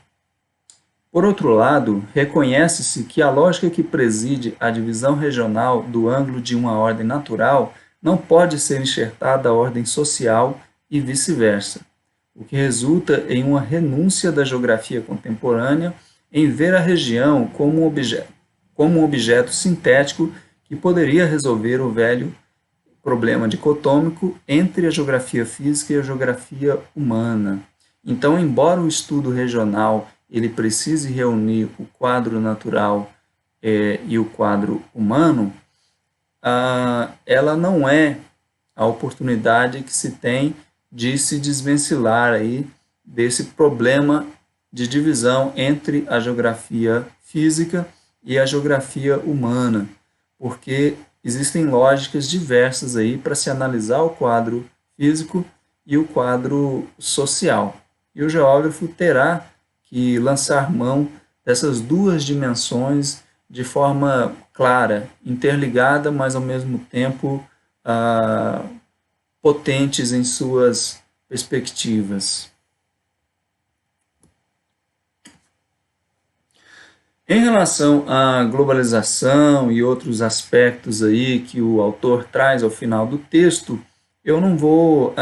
Por outro lado, reconhece-se que a lógica que preside a divisão regional do ângulo de uma ordem natural não pode ser enxertada à ordem social e vice-versa, o que resulta em uma renúncia da geografia contemporânea em ver a região como um objeto sintético que poderia resolver o velho problema dicotômico entre a geografia física e a geografia humana. Então, embora o estudo regional ele precise reunir o quadro natural e o quadro humano, ela não é a oportunidade que se tem de se desvencilhar aí desse problema de divisão entre a geografia física e a geografia humana, porque existem lógicas diversas aí para se analisar o quadro físico e o quadro social. E o geógrafo terá que lançar mão dessas duas dimensões de forma clara, interligada, mas ao mesmo tempo potentes em suas perspectivas. Em relação à globalização e outros aspectos aí que o autor traz ao final do texto, eu não vou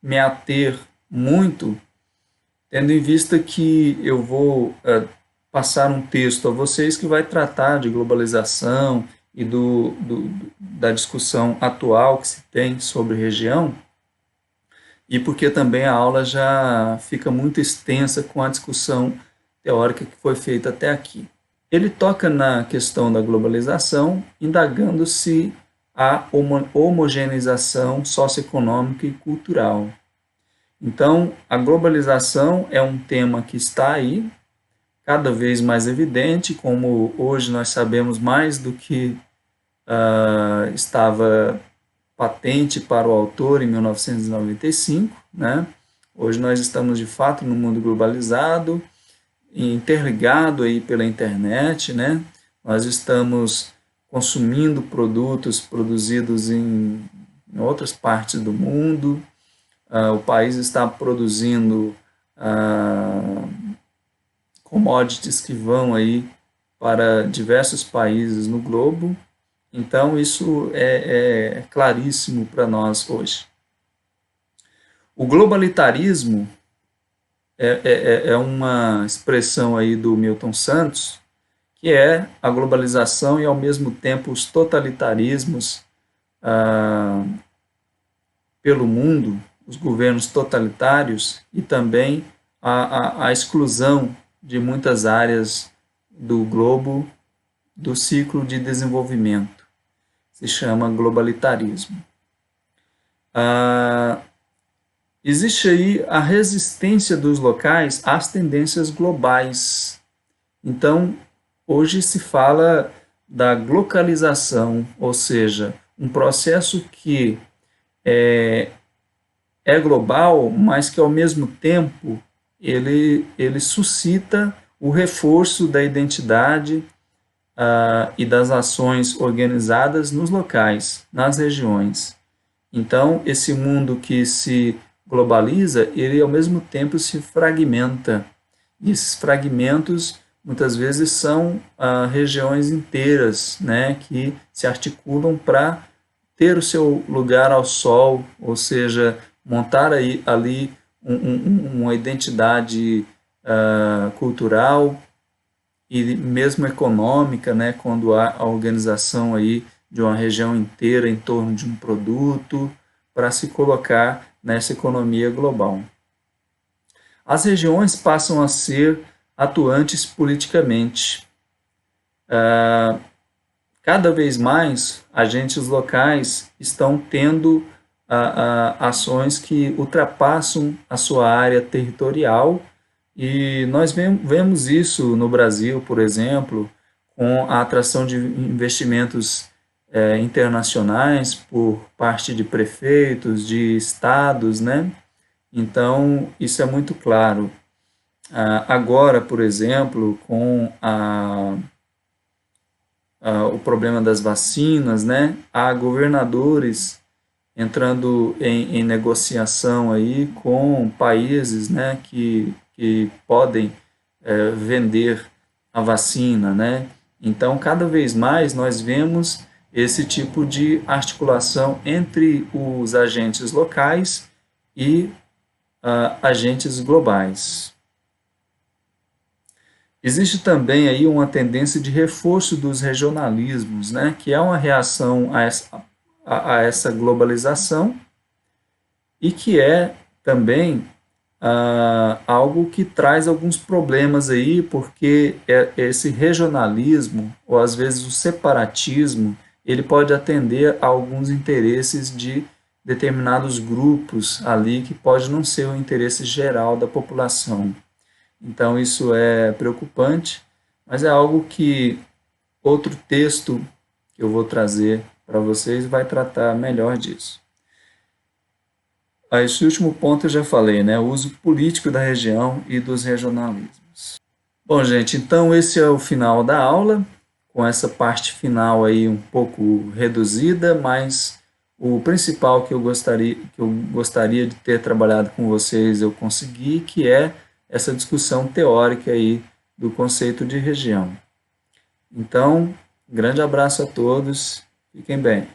me ater muito, tendo em vista que eu vou passar um texto a vocês que vai tratar de globalização e da discussão atual que se tem sobre região, e porque também a aula já fica muito extensa com a discussão teórica que foi feita até aqui. Ele toca na questão da globalização, indagando se a homogeneização socioeconômica e cultural. Então, a globalização é um tema que está aí, cada vez mais evidente, como hoje nós sabemos mais do que estava patente para o autor em 1995, né? Hoje nós estamos de fato no mundo globalizado, interligado aí pela internet, né? Nós estamos consumindo produtos produzidos em outras partes do mundo, o país está produzindo commodities que vão aí para diversos países no globo, então isso é claríssimo para nós hoje. O globalitarismo é uma expressão aí do Milton Santos, que é a globalização e, ao mesmo tempo, os totalitarismos pelo mundo, os governos totalitários e também a exclusão de muitas áreas do globo do ciclo de desenvolvimento. Se chama globalitarismo. Existe aí a resistência dos locais às tendências globais. Então, hoje se fala da glocalização, ou seja, um processo que é global, mas que ao mesmo tempo ele suscita o reforço da identidade e das ações organizadas nos locais, nas regiões. Então, esse mundo que se globaliza, ele ao mesmo tempo se fragmenta. E esses fragmentos muitas vezes são regiões inteiras, né, que se articulam para ter o seu lugar ao sol, ou seja, montar ali uma identidade cultural e mesmo econômica, né, quando há a organização aí de uma região inteira em torno de um produto para se colocar nessa economia global. As regiões passam a ser atuantes politicamente. Cada vez mais, agentes locais estão tendo ações que ultrapassam a sua área territorial, e nós vemos isso no Brasil, por exemplo, com a atração de investimentos internacionais por parte de prefeitos, de estados, né? Então, isso é muito claro. Agora, por exemplo, com o problema das vacinas, né, há governadores entrando em negociação aí com países, né, que podem vender a vacina, né? Então, cada vez mais nós vemos esse tipo de articulação entre os agentes locais e agentes globais. Existe também aí uma tendência de reforço dos regionalismos, né, que é uma reação a essa globalização e que é também algo que traz alguns problemas aí, porque esse regionalismo, ou às vezes o separatismo, ele pode atender a alguns interesses de determinados grupos ali, que pode não ser o interesse geral da população. Então, isso é preocupante, mas é algo que outro texto que eu vou trazer para vocês vai tratar melhor disso. Esse último ponto eu já falei, né? O uso político da região e dos regionalismos. Bom, gente, então esse é o final da aula, com essa parte final aí um pouco reduzida, mas o principal que eu gostaria de ter trabalhado com vocês eu consegui, que é essa discussão teórica aí do conceito de região. Então, grande abraço a todos, fiquem bem.